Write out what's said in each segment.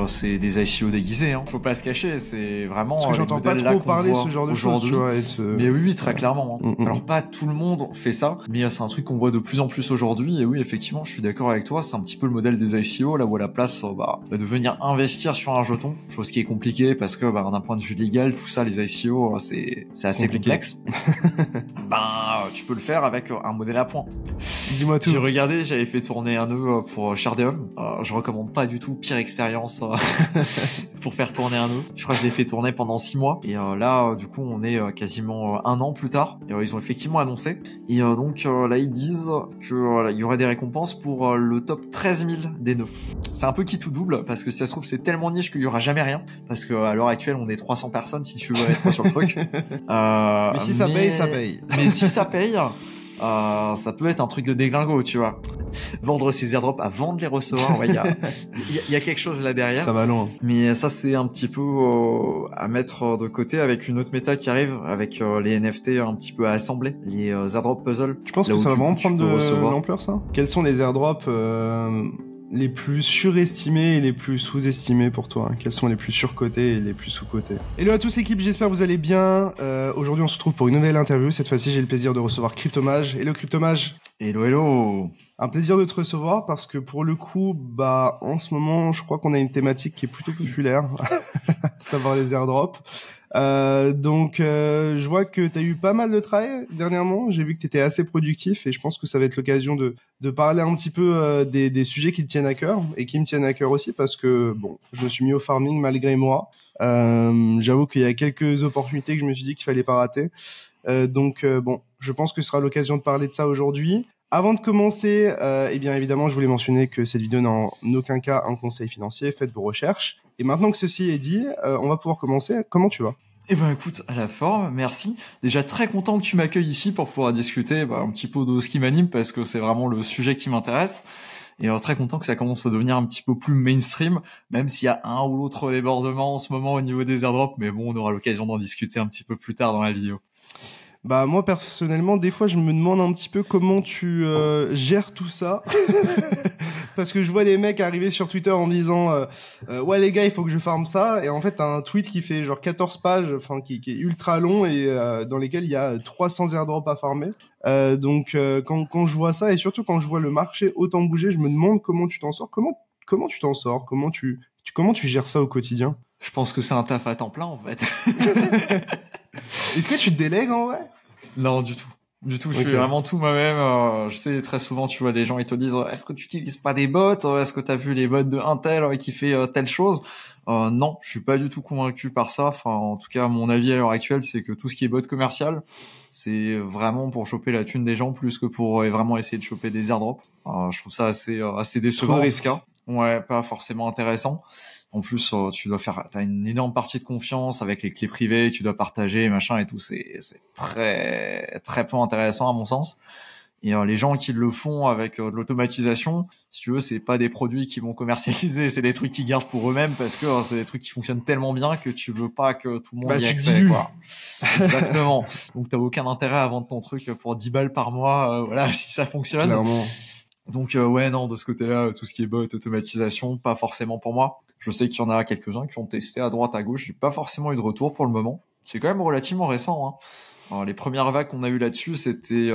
c'est des ICO déguisés, hein. Faut pas se cacher, c'est vraiment Parce que j'entends pas trop parler ce genre de choses, tu vois. Mais oui, très clairement. Hein. Alors pas tout le monde fait ça, mais c'est un truc qu'on voit de plus en plus aujourd'hui. Et oui, effectivement, je suis d'accord avec toi. C'est un petit peu le modèle des ICO, là où à la place de venir investir sur un jeton, chose qui est compliquée parce que d'un point de vue légal, tout ça, les ICO, c'est assez complexe. Tu peux le faire avec un modèle à points. Dis-moi tout. J'ai regardé, j'avais fait tourner un nœud pour Shardeum. Je recommande pas du tout, pire expérience pour faire tourner un nœud. Je crois que je l'ai fait tourner pendant 6 mois. Et là, du coup, on est quasiment 1 an plus tard. Et ils ont effectivement annoncé. Et donc là, ils disent que il y aurait des récompenses pour le top 13 000 des nœuds. C'est un peu qui tout double, parce que si ça se trouve, c'est tellement niche qu'il y aura jamais rien. Parce que à l'heure actuelle, on est 300 personnes si tu veux être sur le truc. Mais si ça paye, ça paye. Mais si ça paye, ça peut être un truc de déglingo, tu vois. Vendre ses airdrops avant de les recevoir, il y a quelque chose là derrière. Ça va loin. Mais ça, c'est un petit peu à mettre de côté avec une autre méta qui arrive, avec les NFT un petit peu à assembler, les airdrop puzzle. Je pense que ça va vraiment prendre de l'ampleur, ça. Quels sont les airdrops les plus surestimés et les plus sous-estimés pour toi, hein? Quels sont les plus surcotés et les plus sous-cotés? Hello à tous l'équipe, j'espère que vous allez bien. Aujourd'hui on se retrouve pour une nouvelle interview. Cette fois-ci j'ai le plaisir de recevoir Cryptomage. Hello Cryptomage. Hello. Un plaisir de te recevoir parce que pour le coup, en ce moment, je crois qu'on a une thématique qui est plutôt populaire, savoir les airdrops. Donc, je vois que tu as eu pas mal de travail dernièrement. J'ai vu que tu étais assez productif et je pense que ça va être l'occasion de parler un petit peu des sujets qui te tiennent à cœur et qui me tiennent à cœur aussi parce que, je me suis mis au farming malgré moi. J'avoue qu'il y a quelques opportunités que je me suis dit qu'il fallait pas rater. Donc, je pense que ce sera l'occasion de parler de ça aujourd'hui. Avant de commencer, bien évidemment, je voulais mentionner que cette vidéo n'est en aucun cas un conseil financier. Faites vos recherches. Et maintenant que ceci est dit, on va pouvoir commencer. Comment tu vas ? Écoute, à la forme, merci. Déjà très content que tu m'accueilles ici pour pouvoir discuter un petit peu de ce qui m'anime parce que c'est vraiment le sujet qui m'intéresse. Et très content que ça commence à devenir un petit peu plus mainstream, même s'il y a un ou l'autre débordement en ce moment au niveau des airdrops. Mais bon, on aura l'occasion d'en discuter un petit peu plus tard dans la vidéo. Moi personnellement, des fois je me demande un petit peu comment tu gères tout ça. Parce que je vois des mecs arriver sur Twitter en me disant ouais les gars, il faut que je farme ça, et en fait t'as un tweet qui fait genre 14 pages, enfin qui est ultra long et dans lesquels il y a 300 airdrops à farmer. Donc quand je vois ça, et surtout quand je vois le marché autant bouger, je me demande comment tu t'en sors. Comment tu t'en sors? Comment tu gères ça au quotidien? Je pense que c'est un taf à temps plein en fait. Est-ce que tu délègues en vrai? Non, du tout. Du tout, je fais vraiment tout moi-même. Je sais, très souvent, tu vois, les gens, ils te disent, est-ce que tu utilises pas des bots? Est-ce que t'as vu les bots de Intel qui fait telle chose? Non, je suis pas du tout convaincu par ça. Enfin, en tout cas, mon avis à l'heure actuelle, c'est que tout ce qui est bot commercial, c'est vraiment pour choper la thune des gens plus que pour vraiment essayer de choper des airdrops. Je trouve ça assez décevant en tout cas. Ouais, pas forcément intéressant. En plus, t'as une énorme partie de confiance avec les clés privées, tu dois partager, machin et tout. C'est très, très peu intéressant à mon sens. Et les gens qui le font avec de l'automatisation, si tu veux, c'est pas des produits qui vont commercialiser, c'est des trucs qu'ils gardent pour eux-mêmes parce que c'est des trucs qui fonctionnent tellement bien que tu veux pas que tout le monde y ait accès, quoi. Exactement. Donc t'as aucun intérêt à vendre ton truc pour 10 balles par mois, si ça fonctionne. Clairement. Donc non, de ce côté-là, tout ce qui est bot, automatisation, pas forcément pour moi. Je sais qu'il y en a quelques-uns qui ont testé à droite, à gauche. J'ai pas forcément eu de retour pour le moment. C'est quand même relativement récent, hein. Alors, les premières vagues qu'on a eues là-dessus, c'était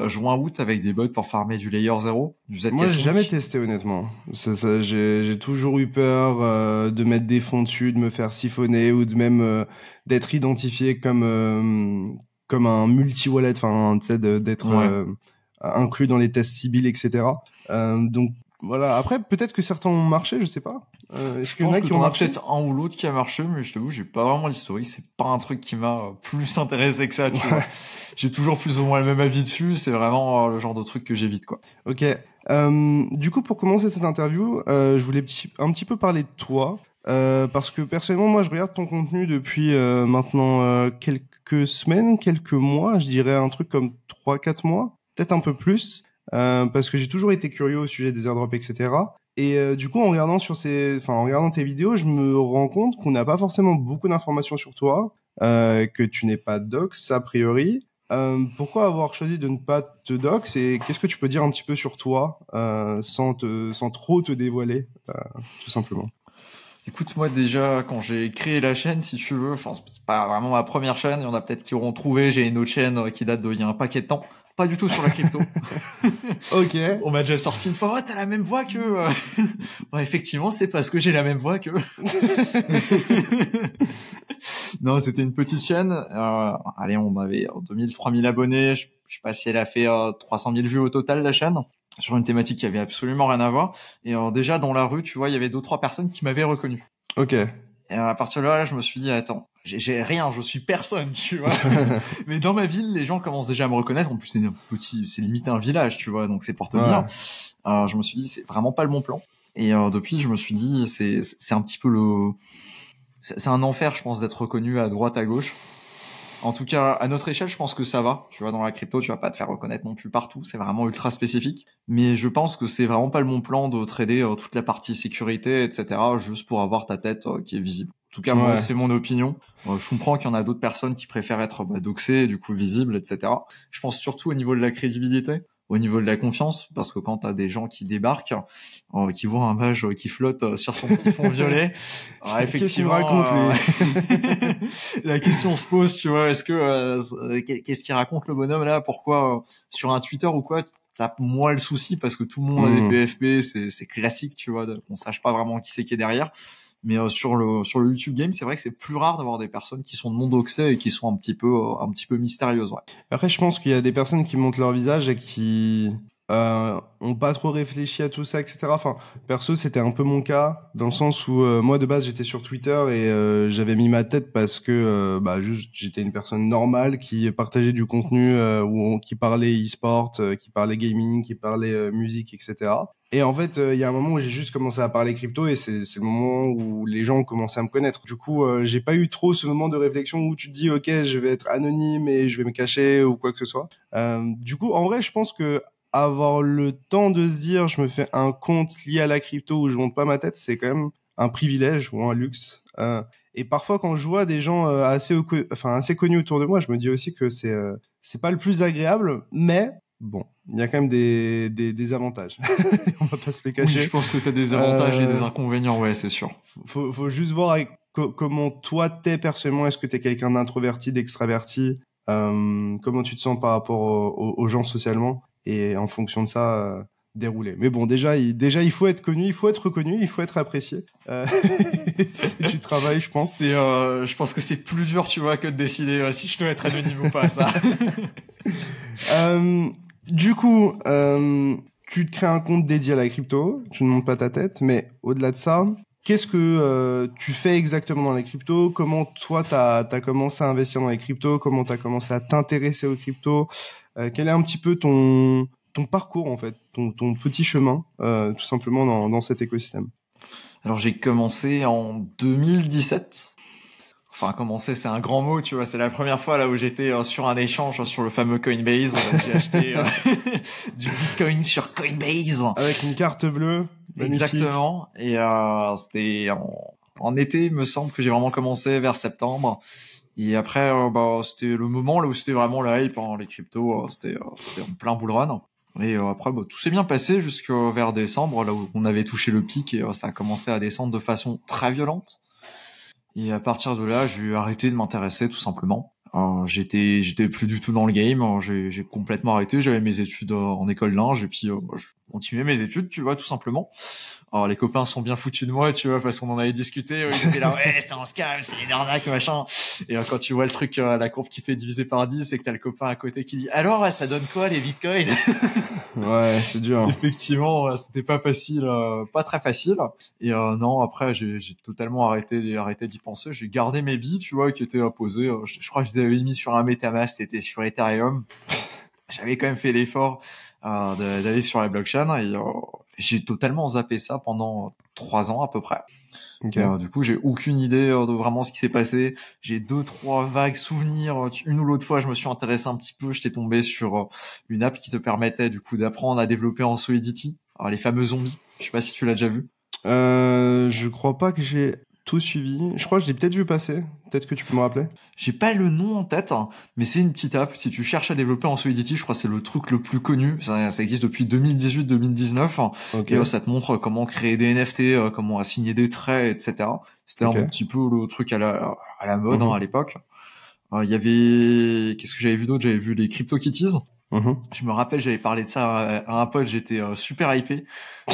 juin-août avec des bots pour farmer du layer 0, du ZK. Moi, j'ai jamais testé, honnêtement. J'ai toujours eu peur de mettre des fonds dessus, de me faire siphonner ou de même d'être identifié comme un multi-wallet, enfin, tu sais, d'être inclus dans les tests Sibyl, etc. Donc voilà. Après, peut-être que certains ont marché, je sais pas. Est-ce qu'il y en a qui ont marché? Peut-être un ou l'autre qui a marché, mais je t'avoue, j'ai pas vraiment l'historique. C'est pas un truc qui m'a plus intéressé que ça, tu vois. J'ai toujours plus ou moins le même avis dessus. C'est vraiment le genre de truc que j'évite, quoi. Ok. Du coup, pour commencer cette interview, je voulais un petit peu parler de toi. Parce que personnellement, moi, je regarde ton contenu depuis maintenant quelques semaines, quelques mois. Je dirais un truc comme 3-4 mois. Peut-être un peu plus. Parce que j'ai toujours été curieux au sujet des airdrops, etc. Et du coup, en regardant tes vidéos, je me rends compte qu'on n'a pas forcément beaucoup d'informations sur toi, que tu n'es pas dox a priori. Pourquoi avoir choisi de ne pas te dox, et qu'est-ce que tu peux dire un petit peu sur toi, sans trop te dévoiler, tout simplement? Écoute, moi déjà, quand j'ai créé la chaîne, si tu veux, enfin c'est pas vraiment ma première chaîne, il y en a peut-être qui auront trouvé, j'ai une autre chaîne qui date d'il y a un paquet de temps, pas du tout sur la crypto. Ok. On m'a déjà sorti une fois, oh, t'as la même voix que... Ouais, effectivement, c'est parce que j'ai la même voix que... Non, c'était une petite chaîne. Allez, on avait 2000, 3000 abonnés. Je sais pas si elle a fait 300 000 vues au total, la chaîne, sur une thématique qui avait absolument rien à voir. Et déjà, dans la rue, tu vois, il y avait 2-3 personnes qui m'avaient reconnu. Ok. Et à partir de là, je me suis dit, attends, j'ai rien, je suis personne, tu vois. Mais dans ma ville, les gens commencent déjà à me reconnaître. En plus, c'est limite un village, tu vois, donc c'est pour te dire. Je me suis dit, c'est vraiment pas le bon plan. Et depuis, je me suis dit, c'est un petit peu c'est un enfer, je pense, d'être reconnu à droite, à gauche. En tout cas, à notre échelle, je pense que ça va. Tu vois, dans la crypto, tu vas pas te faire reconnaître non plus partout. C'est vraiment ultra spécifique. Mais je pense que c'est vraiment pas le bon plan de trader toute la partie sécurité, etc., juste pour avoir ta tête qui est visible. En tout cas, moi, c'est mon opinion. Je comprends qu'il y en a d'autres personnes qui préfèrent être doxées, du coup visibles, etc. Je pense surtout au niveau de la crédibilité, au niveau de la confiance, parce que quand t'as des gens qui débarquent, qui voient un mage qui flotte sur son petit fond violet, effectivement, la question se pose, tu vois, est-ce que qu'est-ce qu'il raconte le bonhomme là? Pourquoi sur un Twitter ou quoi? T'as moins le souci parce que tout le monde a des PFP, c'est classique, tu vois, qu'on sache pas vraiment qui c'est qui est derrière. Mais sur le YouTube game, c'est vrai que c'est plus rare d'avoir des personnes qui sont non doxées et qui sont un petit peu mystérieuses. Ouais. Après, je pense qu'il y a des personnes qui montrent leur visage et qui ont pas trop réfléchi à tout ça, etc. Enfin, perso, c'était un peu mon cas, dans le sens où moi, de base, j'étais sur Twitter et j'avais mis ma tête parce que juste, j'étais une personne normale qui partageait du contenu qui parlait e-sport, qui parlait gaming, qui parlait musique, etc. Et en fait, il y a un moment où j'ai juste commencé à parler crypto et c'est le moment où les gens ont commencé à me connaître. Du coup, j'ai pas eu trop ce moment de réflexion où tu te dis, ok, je vais être anonyme et je vais me cacher ou quoi que ce soit. Du coup, en vrai, je pense que avoir le temps de se dire, je me fais un compte lié à la crypto où je monte pas ma tête, c'est quand même un privilège ou un luxe. Et parfois, quand je vois des gens assez connus autour de moi, je me dis aussi que c'est pas le plus agréable, mais bon, il y a quand même des avantages. On va pas se les cacher. Oui, je pense que t'as des avantages et des inconvénients, ouais, c'est sûr. Faut juste voir comment toi t'es personnellement. Est-ce que t'es quelqu'un d'introverti, d'extraverti? Comment tu te sens par rapport aux gens socialement? Et en fonction de ça, dérouler. Mais bon, déjà, il faut être connu, il faut être reconnu, il faut être apprécié. C'est du travail, je pense. Je pense que c'est plus dur, tu vois, que de décider si je dois être anonyme ou pas, ça. Du coup, tu te crées un compte dédié à la crypto, tu ne montes pas ta tête, mais au-delà de ça, qu'est-ce que tu fais exactement dans les cryptos? Comment toi, t'as commencé à investir dans les cryptos? Comment t'as commencé à t'intéresser aux cryptos? Quel est un petit peu ton parcours, en fait, ton petit chemin, tout simplement dans cet écosystème? Alors, j'ai commencé en 2017. Enfin, commencer, c'est un grand mot, tu vois. C'est la première fois là où j'étais sur un échange sur le fameux Coinbase. J'ai acheté du Bitcoin sur Coinbase. Avec une carte bleue. Magnifique. Exactement. Et c'était en été, il me semble que j'ai vraiment commencé vers septembre. Et après, c'était le moment là où c'était vraiment la hype, les cryptos. C'était en plein bull run. Et après, tout s'est bien passé jusqu'à vers décembre, là où on avait touché le pic et ça a commencé à descendre de façon très violente. Et à partir de là, j'ai arrêté de m'intéresser tout simplement. J'étais plus du tout dans le game. J'ai complètement arrêté. J'avais mes études en école linge et puis je continuais mes études, tu vois, tout simplement. Alors les copains sont bien foutus de moi, tu vois, parce qu'on en avait discuté. Ils étaient là, ouais, c'est un scam, c'est une arnaque, machin. Et quand tu vois le truc, la courbe qui fait diviser par 10, c'est que t'as le copain à côté qui dit, alors, ça donne quoi les bitcoins? Ouais, c'est dur. Effectivement, c'était pas facile, pas très facile. Et non, après, j'ai totalement arrêté d'y penser. J'ai gardé mes billes, tu vois, qui étaient posés. Je crois que je les avais mis sur un MetaMask, c'était sur Ethereum. J'avais quand même fait l'effort d'aller sur la blockchain et j'ai totalement zappé ça pendant 3 ans à peu près. Okay. Du coup, j'ai aucune idée de vraiment ce qui s'est passé. J'ai 2-3 vagues souvenirs. Une ou l'autre fois, je me suis intéressé un petit peu. J'étais tombé sur une app qui te permettait du coup d'apprendre à développer en Solidity. Alors, les fameux zombies. Je sais pas si tu l'as déjà vu. Je crois pas que j'ai tout suivi. Je crois que je l'ai peut-être vu passer. Peut-être que tu peux me rappeler. J'ai pas le nom en tête, hein, mais c'est une petite app. Si tu cherches à développer en Solidity, je crois que c'est le truc le plus connu. Ça existe depuis 2018-2019. Okay. Et ça te montre comment créer des NFT, comment assigner des traits, etc. C'était un petit peu le truc à la mode hein, à l'époque. Il y avait... Qu'est-ce que j'avais vu d'autre? J'avais vu les CryptoKitties. Je me rappelle, j'avais parlé de ça à un pote, j'étais super hypé,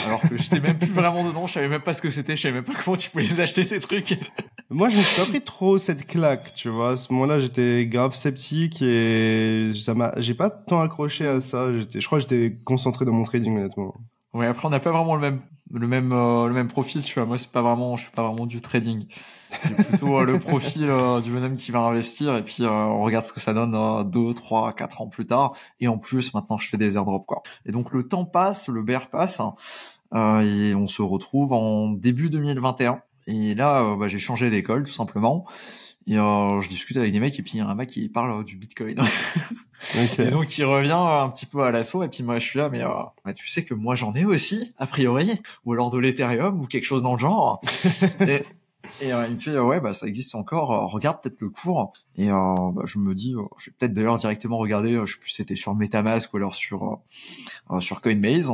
alors que j'étais même plus vraiment dedans, je savais même pas ce que c'était, je savais même pas comment tu pouvais les acheter ces trucs. Moi, je me suis pas pris trop cette claque, tu vois. À ce moment-là, j'étais grave sceptique et j'ai pas tant accroché à ça. Je crois que j'étais concentré dans mon trading, honnêtement. Ouais, après on n'a pas vraiment le même profil, tu vois. Moi, je suis pas vraiment du trading. J'ai plutôt le profil du bonhomme qui va investir et puis on regarde ce que ça donne 2, 3, 4 ans plus tard. Et en plus, maintenant, je fais des airdrops, quoi. Et donc le temps passe, le bear passe, et on se retrouve en début 2021. Et là, j'ai changé d'école, tout simplement. Et je discute avec des mecs et puis il y a un mec qui parle du Bitcoin. Et donc il revient un petit peu à l'assaut et puis moi je suis là, mais tu sais que moi j'en ai aussi, a priori, ou alors de l'Ethereum ou quelque chose dans le genre. Et il me fait ça existe encore, regarde peut-être le cours. Et je me dis je vais peut-être d'ailleurs directement regarder, je sais plus si c'était sur MetaMask ou alors sur Coinbase.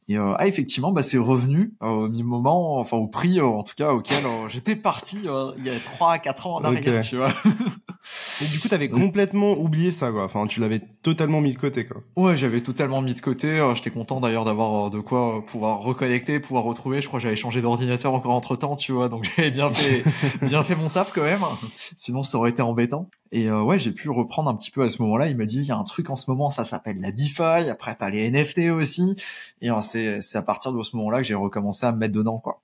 Et effectivement c'est revenu au moment, enfin au prix en tout cas auquel j'étais parti il y a 3 à 4 ans en arrière, tu vois. Et du coup, t'avais complètement oublié ça, quoi. Enfin, tu l'avais totalement mis de côté, quoi. Ouais, j'avais totalement mis de côté. J'étais content d'ailleurs d'avoir de quoi pouvoir reconnecter, pouvoir retrouver. Je crois que j'avais changé d'ordinateur encore entre temps, tu vois. Donc j'avais bien fait mon taf quand même. Sinon, ça aurait été embêtant. Et j'ai pu reprendre un petit peu à ce moment-là. Il m'a dit, il y a un truc en ce moment, ça s'appelle la DeFi. Après, t'as les NFT aussi. Et c'est à partir de ce moment-là que j'ai recommencé à me mettre dedans, quoi.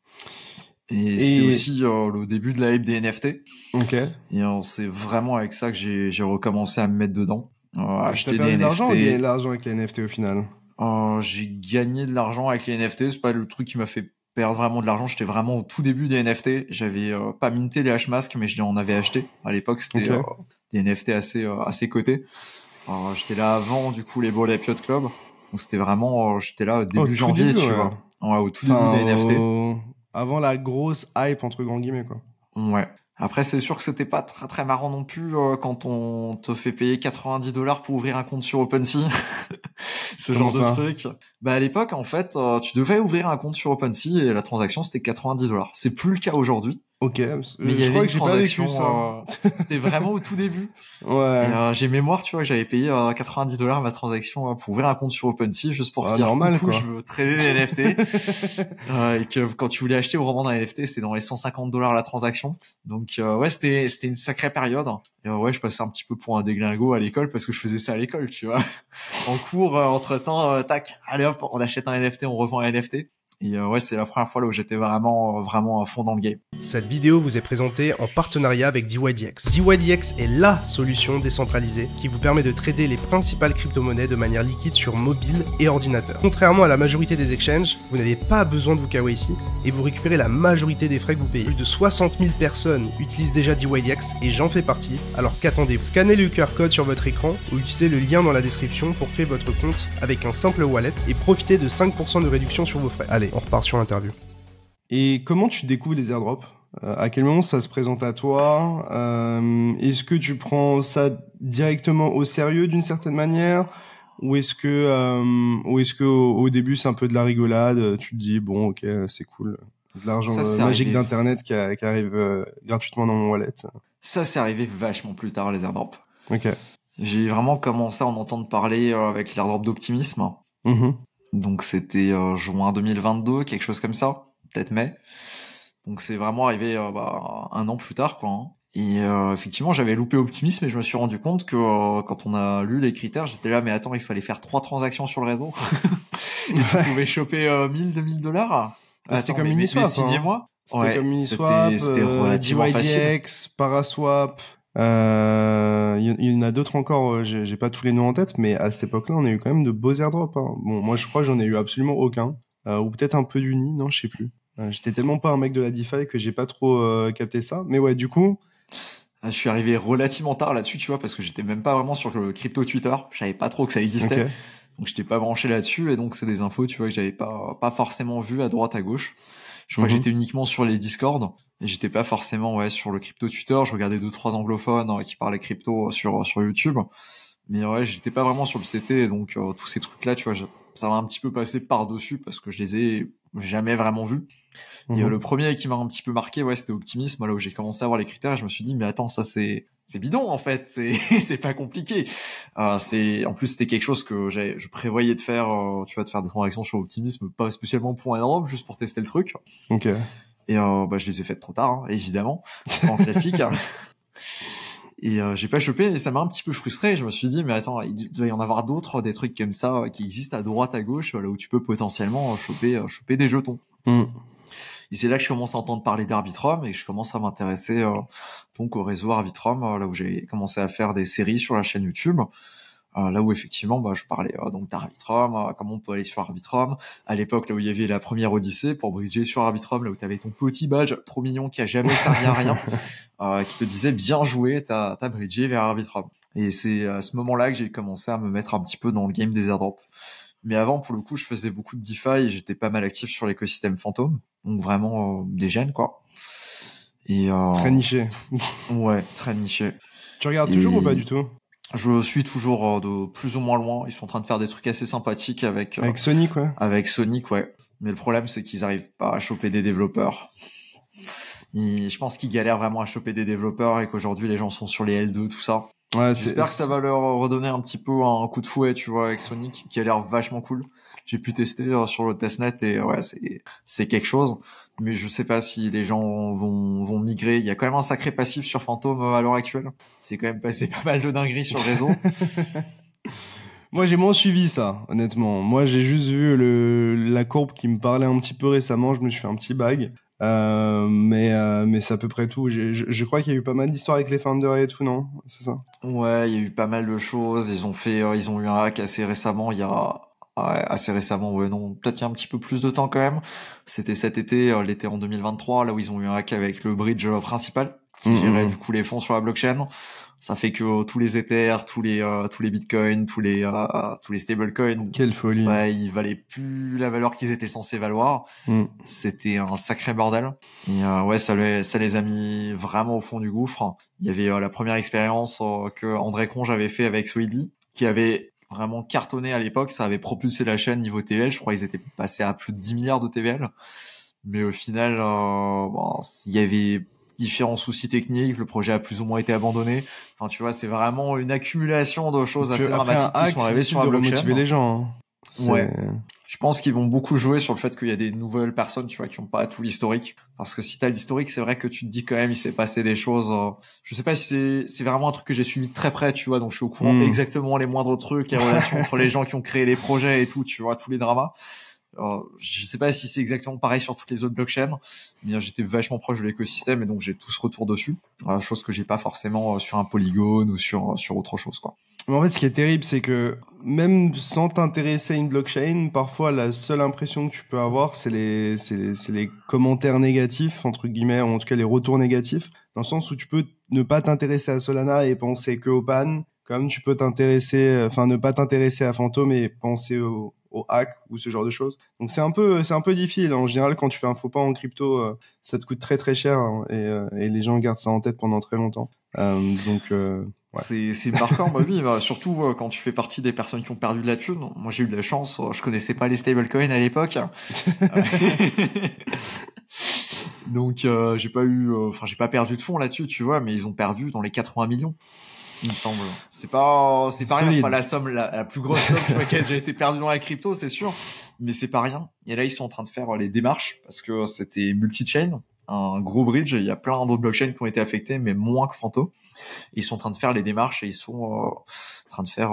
Et c'est aussi le début de la hype des NFT. Et c'est vraiment avec ça que j'ai recommencé à me mettre dedans. Acheter des NFT. De l'argent ou gagner de l'argent avec les NFT au final? J'ai gagné de l'argent avec les NFT. C'est pas le truc qui m'a fait perdre vraiment de l'argent. J'étais vraiment au tout début des NFT. J'avais pas minté les Hashmasks, mais j'en avais acheté. À l'époque, c'était des NFT assez cotés. J'étais là avant du coup les Bored Ape Yacht Club. Donc c'était vraiment j'étais là début janvier, tu vois. Ouais, au tout début des NFT. Avant la grosse hype entre grands guillemets, quoi. Ouais. Après, c'est sûr que c'était pas très très marrant non plus quand on te fait payer $90 pour ouvrir un compte sur OpenSea. Ce genre de truc. À l'époque, en fait, tu devais ouvrir un compte sur OpenSea et la transaction c'était $90. C'est plus le cas aujourd'hui. Mais il y avait une transaction, c'était vraiment au tout début. Ouais. Et, j'ai mémoire, tu vois, j'avais payé $90 ma transaction pour ouvrir un compte sur OpenSea juste pour dire normal, coucou, je veux trader des NFT. Et que quand tu voulais acheter ou revendre un NFT, c'était dans les $150 la transaction. Donc c'était une sacrée période. Et je passais un petit peu pour un déglingo à l'école parce que je faisais ça à l'école, tu vois. En cours, entre-temps, tac, allez hop, on achète un NFT, on revend un NFT. Et c'est la première fois là où j'étais vraiment à fond dans le game. Cette vidéo vous est présentée en partenariat avec DYDX. DYDX est LA solution décentralisée qui vous permet de trader les principales crypto-monnaies de manière liquide sur mobile et ordinateur. Contrairement à la majorité des exchanges, vous n'avez pas besoin de vous KYC et vous récupérez la majorité des frais que vous payez. Plus de 60 000 personnes utilisent déjà DYDX et j'en fais partie, alors qu'attendez-vous? Scannez le QR code sur votre écran ou utilisez le lien dans la description pour créer votre compte avec un simple wallet et profitez de 5% de réduction sur vos frais. Allez, on repart sur l'interview. Et comment tu découvres les airdrops? À quel moment ça se présente à toi? Est-ce que tu prends ça directement au sérieux d'une certaine manière? Ou est-ce que au début c'est un peu de la rigolade? Tu te dis bon ok c'est cool, de l'argent magique d'internet qui arrive gratuitement dans mon wallet. Ça c'est arrivé vachement plus tard les airdrops. Ok. J'ai vraiment commencé à en entendre parler avec l'airdrop d'Optimisme. Donc c'était juin 2022, quelque chose comme ça, peut-être mai. Donc c'est vraiment arrivé un an plus tard, quoi. Hein. Et effectivement, j'avais loupé Optimisme et je me suis rendu compte que quand on a lu les critères, j'étais là, mais attends, il fallait faire 3 transactions sur le réseau. Et tu pouvais choper $1,000-$2,000. C'était comme Uniswap. Signez-moi. C'était comme Uniswap, c'était relativement DYDX, Paraswap. Il y en a d'autres encore, j'ai pas tous les noms en tête, mais à cette époque-là, on a eu quand même de beaux airdrops. Hein. Bon, moi, je crois que j'en ai eu absolument aucun. Ou peut-être un peu d'Uni, non, je sais plus. J'étais tellement pas un mec de la DeFi que j'ai pas trop capté ça. Mais ouais, du coup... Je suis arrivé relativement tard là-dessus, tu vois, parce que j'étais même pas vraiment sur le crypto Twitter. Je savais pas trop que ça existait. Okay. Donc, j'étais pas branché là-dessus. Et donc, c'est des infos, tu vois, que j'avais pas forcément vues à droite, à gauche. Je crois que j'étais uniquement sur les Discord et j'étais pas forcément sur le crypto Twitter. Je regardais 2-3 anglophones qui parlaient crypto sur YouTube, mais j'étais pas vraiment sur le CT. Donc tous ces trucs là, tu vois, ça m'a un petit peu passé par dessus parce que je les ai jamais vraiment vus. Et le premier qui m'a un petit peu marqué, c'était Optimisme, là où j'ai commencé à voir les critères et je me suis dit mais attends, ça c'est bidon en fait, c'est pas compliqué. En plus c'était quelque chose que je prévoyais de faire, tu vois, de faire des transactions sur Optimisme, pas spécialement pour un airdrop, juste pour tester le truc. Ok. Et je les ai faites trop tard, évidemment, en classique. Et j'ai pas chopé et ça m'a un petit peu frustré. Je me suis dit mais attends, il doit y en avoir d'autres, des trucs comme ça qui existent à droite à gauche, là où tu peux potentiellement choper des jetons. Et c'est là que je commence à entendre parler d'Arbitrum et que je commence à m'intéresser donc au réseau Arbitrum, là où j'ai commencé à faire des séries sur la chaîne YouTube. Là où effectivement je parlais donc d'Arbitrum, comment on peut aller sur Arbitrum. À l'époque là où il y avait la première Odyssée pour bridger sur Arbitrum, là où t'avais ton petit badge trop mignon qui a jamais servi à rien, qui te disait bien joué, t'as bridgé vers Arbitrum. Et c'est à ce moment-là que j'ai commencé à me mettre un petit peu dans le game des airdrops. Mais avant, pour le coup, je faisais beaucoup de DeFi et j'étais pas mal actif sur l'écosystème Phantom. Donc vraiment des gènes, quoi. Et très niché. Ouais, très niché. Tu regardes toujours ou pas du tout? Je suis toujours de plus ou moins loin. Ils sont en train de faire des trucs assez sympathiques avec Sonic, Avec Sonic, ouais. Mais le problème, c'est qu'ils arrivent pas à choper des développeurs. Je pense qu'ils galèrent vraiment à choper des développeurs et qu'aujourd'hui, les gens sont sur les L2, tout ça. Ouais, j'espère que ça va leur redonner un petit peu un coup de fouet, tu vois, avec Sonic, qui a l'air vachement cool. J'ai pu tester sur le testnet et c'est quelque chose. Mais je sais pas si les gens vont migrer. Il y a quand même un sacré passif sur Phantom à l'heure actuelle. C'est quand même passé pas mal de dingueries sur le réseau. Moi, j'ai moins suivi ça, honnêtement. Moi, j'ai juste vu la courbe qui me parlait un petit peu récemment. Je me suis fait un petit bag. Mais c'est à peu près tout. Je crois qu'il y a eu pas mal d'histoires avec les founders et tout, non? C'est ça? Ouais, il y a eu pas mal de choses. Ils ont eu un hack assez récemment. Assez récemment, non, peut-être il y a un petit peu plus de temps quand même. C'était cet été, l'été en 2023, là où ils ont eu un hack avec le bridge principal qui gérait du coup les fonds sur la blockchain. Ça fait que tous les Ethers, tous les bitcoins, tous les stablecoins, quelle folie, ils valaient plus la valeur qu'ils étaient censés valoir. C'était un sacré bordel. Et ça les a mis vraiment au fond du gouffre. Il y avait la première expérience que André Conge avait fait avec Solidly, qui avait vraiment cartonné à l'époque. Ça avait propulsé la chaîne niveau TVL. Je crois qu'ils étaient passés à plus de 10 milliards de TVL. Mais au final, il y avait différents soucis techniques, le projet a plus ou moins été abandonné. Enfin, tu vois, c'est vraiment une accumulation de choses assez dramatiques qui sont arrivées sur la blockchain. Motiver les gens. Ouais. Je pense qu'ils vont beaucoup jouer sur le fait qu'il y a des nouvelles personnes, tu vois, qui ont pas tout l'historique. Parce que si t'as l'historique, c'est vrai que tu te dis quand même, il s'est passé des choses. Je sais pas si c'est vraiment un truc que j'ai suivi de très près, tu vois, donc je suis au courant exactement les moindres trucs, les relations entre les gens qui ont créé les projets et tout, tu vois, tous les dramas. Je sais pas si c'est exactement pareil sur toutes les autres blockchains, mais j'étais vachement proche de l'écosystème et donc j'ai tout ce retour dessus, chose que j'ai pas forcément sur un Polygon ou sur autre chose, quoi. Mais en fait, ce qui est terrible, c'est que même sans t'intéresser à une blockchain, parfois la seule impression que tu peux avoir, c'est les commentaires négatifs, entre guillemets, ou en tout cas les retours négatifs, dans le sens où tu peux ne pas t'intéresser à Solana et penser que au pan, comme tu peux ne pas t'intéresser à Phantom et penser au hack ou ce genre de choses. Donc c'est un peu difficile. En général, quand tu fais un faux pas en crypto, ça te coûte très très cher, hein, et les gens gardent ça en tête pendant très longtemps. Ouais. C'est marquant, oui, surtout quand tu fais partie des personnes qui ont perdu de la thune. Moi, j'ai eu de la chance, je connaissais pas les stablecoins à l'époque. Donc j'ai pas perdu de fonds là-dessus, tu vois, mais ils ont perdu dans les 80 millions. Il me semble. C'est pas rien, c'est pas la somme, la plus grosse somme sur laquelle j'ai été perdu dans la crypto, c'est sûr. Mais c'est pas rien. Et là, ils sont en train de faire les démarches parce que c'était multi-chain, un gros bridge. Il y a plein d'autres blockchains qui ont été affectés, mais moins que Phantom. Ils sont en train de faire les démarches et ils sont en train de faire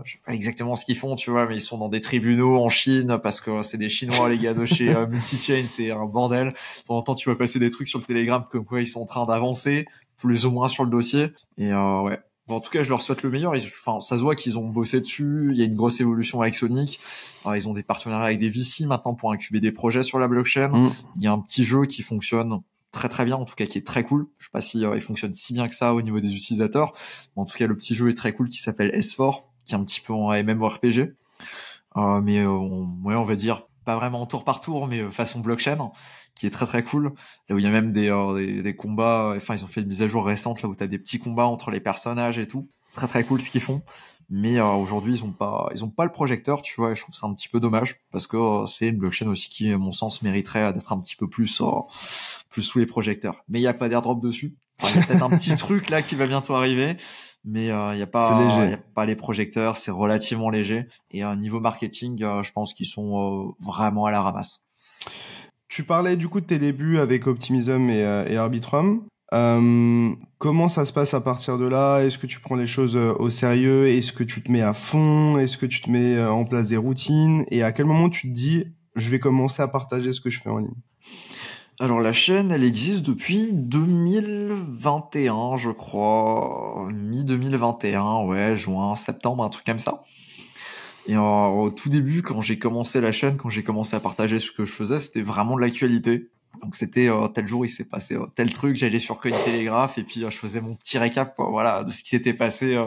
je sais pas exactement ce qu'ils font, tu vois, mais ils sont dans des tribunaux en Chine parce que c'est des Chinois, les gars de chez multi-chain, c'est un bordel. De temps en temps, tu vas passer des trucs sur le Telegram comme quoi ils sont en train d'avancer plus ou moins sur le dossier. Et ouais. Bon, en tout cas, je leur souhaite le meilleur. Ça se voit qu'ils ont bossé dessus. Il y a une grosse évolution avec Sonic. Alors, ils ont des partenariats avec des VC maintenant pour incuber des projets sur la blockchain. Il y a un petit jeu qui fonctionne très très bien, en tout cas qui est très cool. Je sais pas si il fonctionne si bien que ça au niveau des utilisateurs. Mais en tout cas, le petit jeu est très cool qui s'appelle S4, qui est un petit peu en MMORPG. Mais on va dire pas vraiment tour par tour, mais façon blockchain, qui est très très cool. Là où il y a même des combats, enfin ils ont fait une mise à jour récente là où t'as des petits combats entre les personnages et tout. Très très cool ce qu'ils font. Mais aujourd'hui ils ont pas le projecteur, tu vois, et je trouve ça un petit peu dommage parce que c'est une blockchain aussi qui, à mon sens, mériterait d'être un petit peu plus sous les projecteurs. Mais il y a pas d'airdrop dessus. Enfin, il y a peut-être un petit truc là qui va bientôt arriver, mais il y a pas les projecteurs, c'est relativement léger. Et niveau marketing, je pense qu'ils sont vraiment à la ramasse. Tu parlais du coup de tes débuts avec Optimism et Arbitrum. Comment ça se passe à partir de là? Est-ce que tu prends les choses au sérieux? Est-ce que tu te mets à fond? Est-ce que tu te mets en place des routines? Et à quel moment tu te dis, je vais commencer à partager ce que je fais en ligne? Alors la chaîne, elle existe depuis 2021, je crois, mi-2021, ouais, juin, septembre, un truc comme ça. Et au tout début, quand j'ai commencé la chaîne, quand j'ai commencé à partager ce que je faisais, c'était vraiment de l'actualité. Donc c'était tel jour il s'est passé tel truc, j'allais sur Cointelegraph et puis je faisais mon petit récap voilà de ce qui s'était passé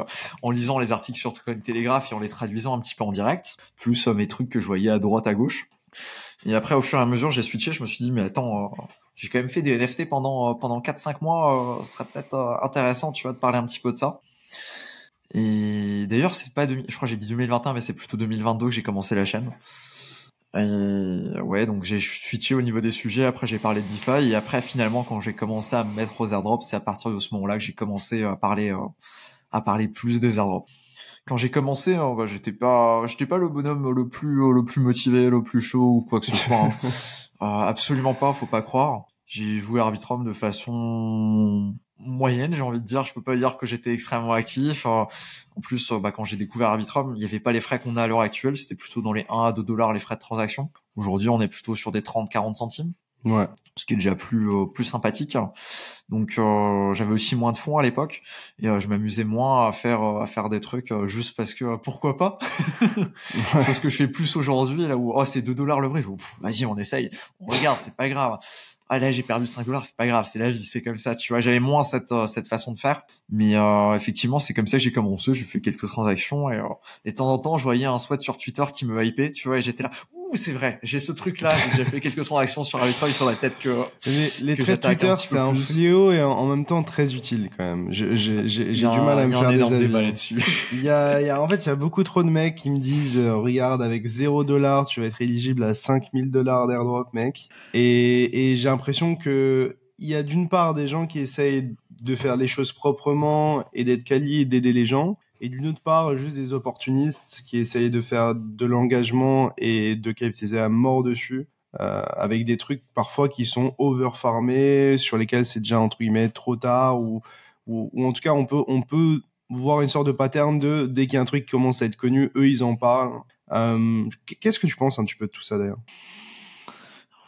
en lisant les articles sur Cointelegraph et en les traduisant un petit peu en direct, plus mes trucs que je voyais à droite à gauche. Et après au fur et à mesure, j'ai switché, je me suis dit mais attends, j'ai quand même fait des NFT pendant 4-5 mois, ce serait peut-être intéressant, tu vois, de parler un petit peu de ça. Et d'ailleurs, c'est pas je crois que j'ai dit 2021 mais c'est plutôt 2022 que j'ai commencé la chaîne. Et ouais, donc j'ai switché au niveau des sujets, après j'ai parlé de DeFi, et après finalement quand j'ai commencé à me mettre aux airdrops, c'est à partir de ce moment-là que j'ai commencé à parler plus des airdrops. Quand j'ai commencé, j'étais pas le bonhomme le plus motivé, le plus chaud ou quoi que ce soit. Absolument pas, faut pas croire. J'ai joué Arbitrum de façon moyenne, j'ai envie de dire. Je peux pas dire que j'étais extrêmement actif. En plus, quand j'ai découvert Arbitrum, il y avait pas les frais qu'on a à l'heure actuelle. C'était plutôt dans les 1 à 2 dollars les frais de transaction. Aujourd'hui, on est plutôt sur des 30-40 centimes. Ouais. Ce qui est déjà plus sympathique. Donc j'avais aussi moins de fonds à l'époque et je m'amusais moins à faire des trucs juste parce que pourquoi pas. Chose que je fais plus aujourd'hui là où c'est 2 dollars le brief. Vas-y, on essaye. On regarde, c'est pas grave. Ah là, j'ai perdu 5 dollars, c'est pas grave, c'est la vie, c'est comme ça, tu vois. J'avais moins cette façon de faire, mais effectivement, c'est comme ça que j'ai commencé. J'ai fait quelques transactions et de temps en temps, je voyais un sweat sur Twitter qui me hypait, tu vois, et j'étais là, c'est vrai, j'ai ce truc-là, j'ai déjà fait quelques transactions sur Arbitrum, il faudrait peut-être que les traits Twitter, c'est un fléau et en même temps très utile quand même. J'ai du mal à me faire des avis. Débat là-dessus. Il y a beaucoup trop de mecs qui me disent regarde, avec 0 $, tu vas être éligible à 5 000 $ d'airdrop, mec. Et j'ai l'impression que il y a d'une part des gens qui essayent de faire les choses proprement et d'être quali et d'aider les gens, et d'une autre part juste des opportunistes qui essayent de faire de l'engagement et de capitaliser à mort dessus, avec des trucs parfois qui sont overfarmés, sur lesquels c'est déjà entre guillemets trop tard, ou en tout cas on peut voir une sorte de pattern de dès qu'il y a un truc qui commence à être connu, eux ils en parlent. Qu'est-ce que tu penses un petit peu de tout ça d'ailleurs?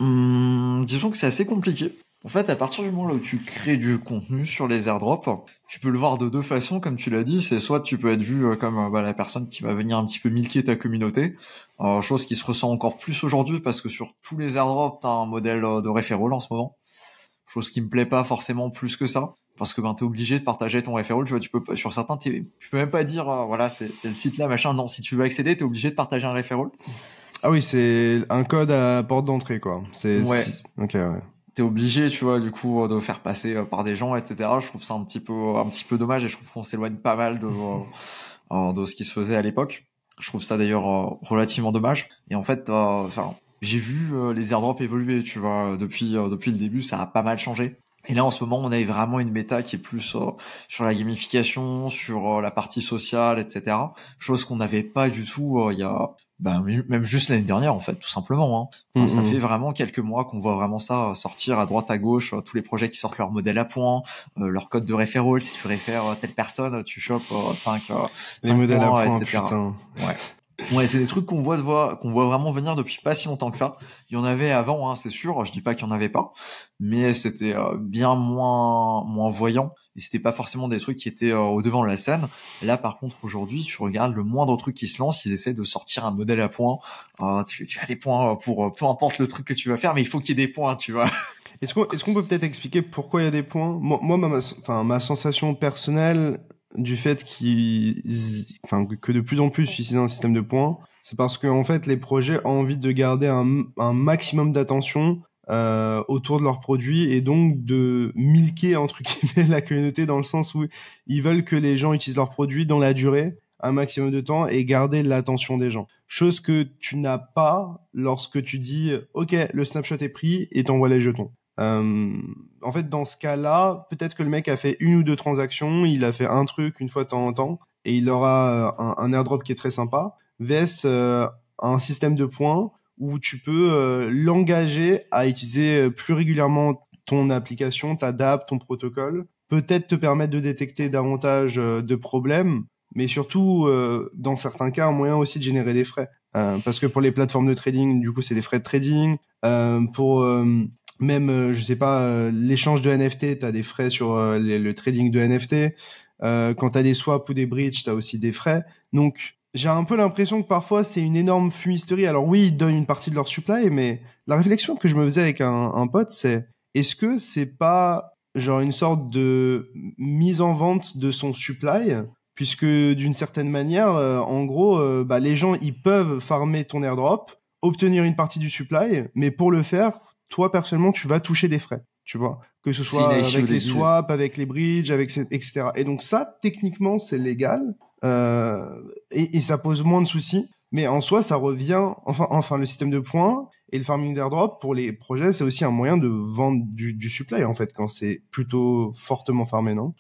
Disons que c'est assez compliqué. En fait, à partir du moment où tu crées du contenu sur les airdrops, tu peux le voir de deux façons, comme tu l'as dit. C'est soit tu peux être vu comme la personne qui va venir un petit peu milquer ta communauté, chose qui se ressent encore plus aujourd'hui parce que sur tous les airdrops, t'as un modèle de referral en ce moment. Chose qui me plaît pas forcément plus que ça, parce que t'es obligé de partager ton referral. Tu vois, tu peux pas, sur certains, tu peux même pas dire voilà, c'est le site là, machin. Non, si tu veux accéder, t'es obligé de partager un referral. Ah oui, c'est un code à porte d'entrée, quoi. Ouais. Ok, ouais. T'es obligé, tu vois, du coup, de faire passer par des gens, etc. Je trouve ça un petit peu dommage et je trouve qu'on s'éloigne pas mal de ce qui se faisait à l'époque. Je trouve ça d'ailleurs relativement dommage. Et en fait, j'ai vu les airdrops évoluer, tu vois, depuis le début, ça a pas mal changé. Et là, en ce moment, on a vraiment une méta qui est plus sur la gamification, sur la partie sociale, etc. Chose qu'on n'avait pas du tout il y a même juste l'année dernière, en fait, tout simplement. Hein. Ça fait vraiment quelques mois qu'on voit vraiment ça sortir à droite, à gauche, tous les projets qui sortent leur modèle à points, leur code de referral. Si tu réfères telle personne, tu chopes 5 les modèles points, à points, etc. putain. Ouais. Ouais, c'est des trucs qu'on voit vraiment venir depuis pas si longtemps que ça. Il y en avait avant, c'est sûr. Je dis pas qu'il y en avait pas, mais c'était bien moins voyant. Et c'était pas forcément des trucs qui étaient au devant de la scène. Là, par contre, aujourd'hui, tu regardes le moindre truc qui se lance, ils essaient de sortir un modèle à points. Tu as des points pour peu importe le truc que tu vas faire, mais il faut qu'il y ait des points, tu vois. Est-ce qu'on peut peut-être expliquer pourquoi il y a des points? Moi, ma sensation personnelle du fait que de plus en plus utiliser un système de points, C'est parce que en fait, les projets ont envie de garder un maximum d'attention autour de leurs produits et donc de milquer entre guillemets la communauté dans le sens où ils veulent que les gens utilisent leurs produits dans la durée, un maximum de temps et garder l'attention des gens. Chose que tu n'as pas lorsque tu dis OK, le snapshot est pris et t'envoies les jetons. En fait, dans ce cas-là, peut-être que le mec a fait 1 ou 2 transactions, il a fait un truc une fois de temps en temps et il aura un airdrop qui est très sympa, vs un système de points où tu peux l'engager à utiliser plus régulièrement ton application, ta DApp, ton protocole, peut-être te permettre de détecter davantage de problèmes, mais surtout, dans certains cas, un moyen aussi de générer des frais. Parce que pour les plateformes de trading, du coup, c'est des frais de trading. Je sais pas, l'échange de NFT, t'as des frais sur le trading de NFT. Quand t'as des swaps ou des bridges, t'as aussi des frais. Donc, j'ai un peu l'impression que parfois, c'est une énorme fumisterie. Alors oui, ils donnent une partie de leur supply, mais la réflexion que je me faisais avec un pote, c'est est-ce que c'est pas genre une sorte de mise en vente de son supply, puisque d'une certaine manière, en gros, les gens, ils peuvent farmer ton airdrop, obtenir une partie du supply, mais pour le faire, toi, personnellement, tu vas toucher des frais, tu vois, que ce soit avec les swaps, avec les bridges, etc. Et donc ça, techniquement, c'est légal, et ça pose moins de soucis. Mais en soi, ça revient, enfin, le système de points et le farming d'airdrop pour les projets, c'est aussi un moyen de vendre du supply, en fait, quand c'est plutôt fortement farmé, non?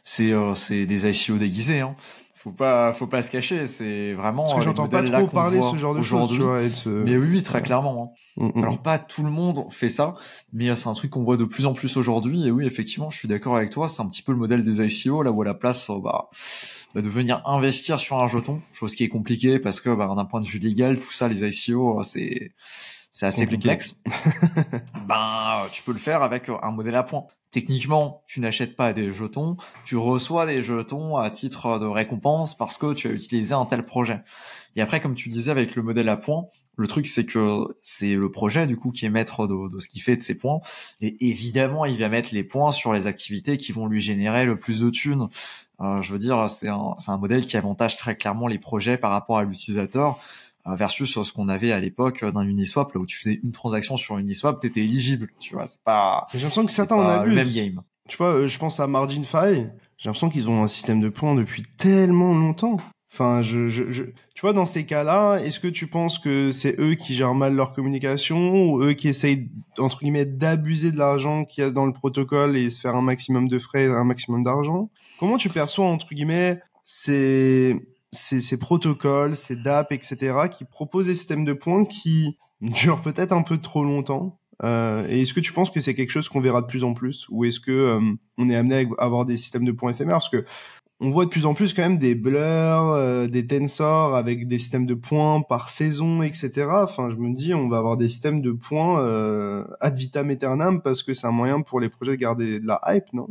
C'est des ICO déguisés, hein. Faut pas se cacher, c'est vraiment parce que j'entends pas trop parler ce genre de choses, tu vois, mais oui, très clairement, hein. Alors pas tout le monde fait ça, mais c'est un truc qu'on voit de plus en plus aujourd'hui, et oui, effectivement, je suis d'accord avec toi, c'est un petit peu le modèle des ICO, là où à la place, de venir investir sur un jeton, chose qui est compliquée parce que, d'un point de vue légal, tout ça, les ICO, c'est assez complexe. Tu peux le faire avec un modèle à points. Techniquement, tu n'achètes pas des jetons, tu reçois des jetons à titre de récompense parce que tu as utilisé un tel projet. Et après, comme tu disais avec le modèle à points, le truc c'est que c'est le projet du coup qui est maître de ce qu'il fait de ses points. Et évidemment, il va mettre les points sur les activités qui vont lui générer le plus de thunes. Je veux dire, c'est un modèle qui avantage très clairement les projets par rapport à l'utilisateur. Versus ce qu'on avait à l'époque d'un Uniswap, là où tu faisais une transaction sur Uniswap, t'étais éligible, tu vois, c'est pas... J'ai l'impression que certains en abusent. Le même game. Tu vois, je pense à MarginFi, j'ai l'impression qu'ils ont un système de points depuis tellement longtemps. Enfin, tu vois, dans ces cas-là, est-ce que tu penses que c'est eux qui gèrent mal leur communication ou eux qui essayent, entre guillemets, d'abuser de l'argent qu'il y a dans le protocole et se faire un maximum de frais, un maximum d'argent? Comment tu perçois, entre guillemets, ces protocoles, ces DApp, etc., qui proposent des systèmes de points qui durent peut-être un peu trop longtemps. Et est-ce que tu penses que c'est quelque chose qu'on verra de plus en plus, ou est-ce que on est amené à avoir des systèmes de points éphémères? Parce que on voit de plus en plus quand même des Blur, des Tensor avec des systèmes de points par saison, etc. Enfin, je me dis, on va avoir des systèmes de points ad vitam aeternam parce que c'est un moyen pour les projets de garder de la hype, non?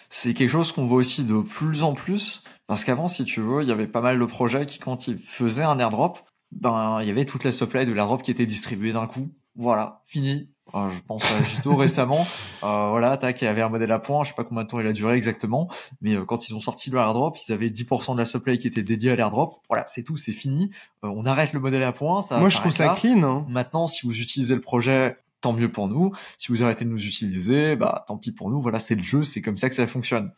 C'est quelque chose qu'on voit aussi de plus en plus. Parce qu'avant, si tu veux, il y avait pas mal de projets qui, quand ils faisaient un airdrop, il y avait toute la supply de l'airdrop qui était distribuée d'un coup. Voilà, fini. Je pense à Jito récemment. Il y avait un modèle à points, je sais pas combien de temps il a duré exactement, mais quand ils ont sorti le airdrop, ils avaient 10% de la supply qui était dédiée à l'airdrop. Voilà, c'est tout, c'est fini. On arrête le modèle à points. Moi, je trouve ça clean, hein. Maintenant, si vous utilisez le projet, tant mieux pour nous. Si vous arrêtez de nous utiliser, tant pis pour nous. Voilà, c'est le jeu, c'est comme ça que ça fonctionne.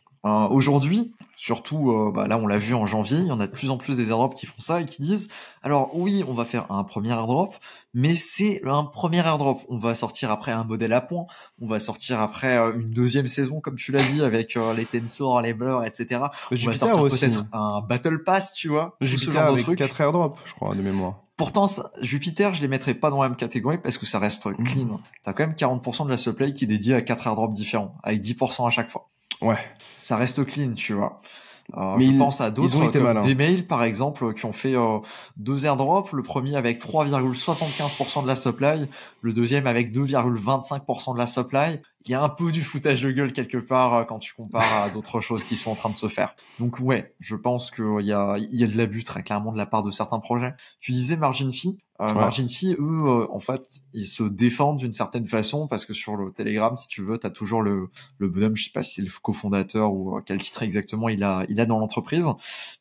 Aujourd'hui, surtout, là, on l'a vu en janvier, il y en a de plus en plus des airdrops qui font ça et qui disent, alors oui, on va faire un premier airdrop, mais c'est un premier airdrop. On va sortir après un modèle à points, on va sortir après une deuxième saison, comme tu l'as dit, avec les Tensor, les Blur, etc. On va sortir aussi, peut-être un Battle Pass, tu vois, Jupiter ce genre avec de truc. 4 airdrops, je crois, de mémoire. Pourtant, Jupiter, je les mettrais pas dans la même catégorie parce que ça reste clean. T'as quand même 40% de la supply qui est dédiée à 4 airdrops différents, avec 10% à chaque fois. Ouais. Ça reste clean, tu vois. Mais je pense à d'autres comme des mails, par exemple, qui ont fait 2 airdrops. Le premier avec 3,75% de la supply, le deuxième avec 2,25% de la supply. Il y a un peu du foutage de gueule quelque part quand tu compares à d'autres choses qui sont en train de se faire. Donc ouais, je pense qu'il y a de l'abus très clairement de la part de certains projets. Tu disais margin fee. Margin Fee, eux, en fait, ils se défendent d'une certaine façon parce que sur le Telegram, si tu veux, t'as toujours le bonhomme, je sais pas si c'est le cofondateur ou quel titre exactement il a dans l'entreprise,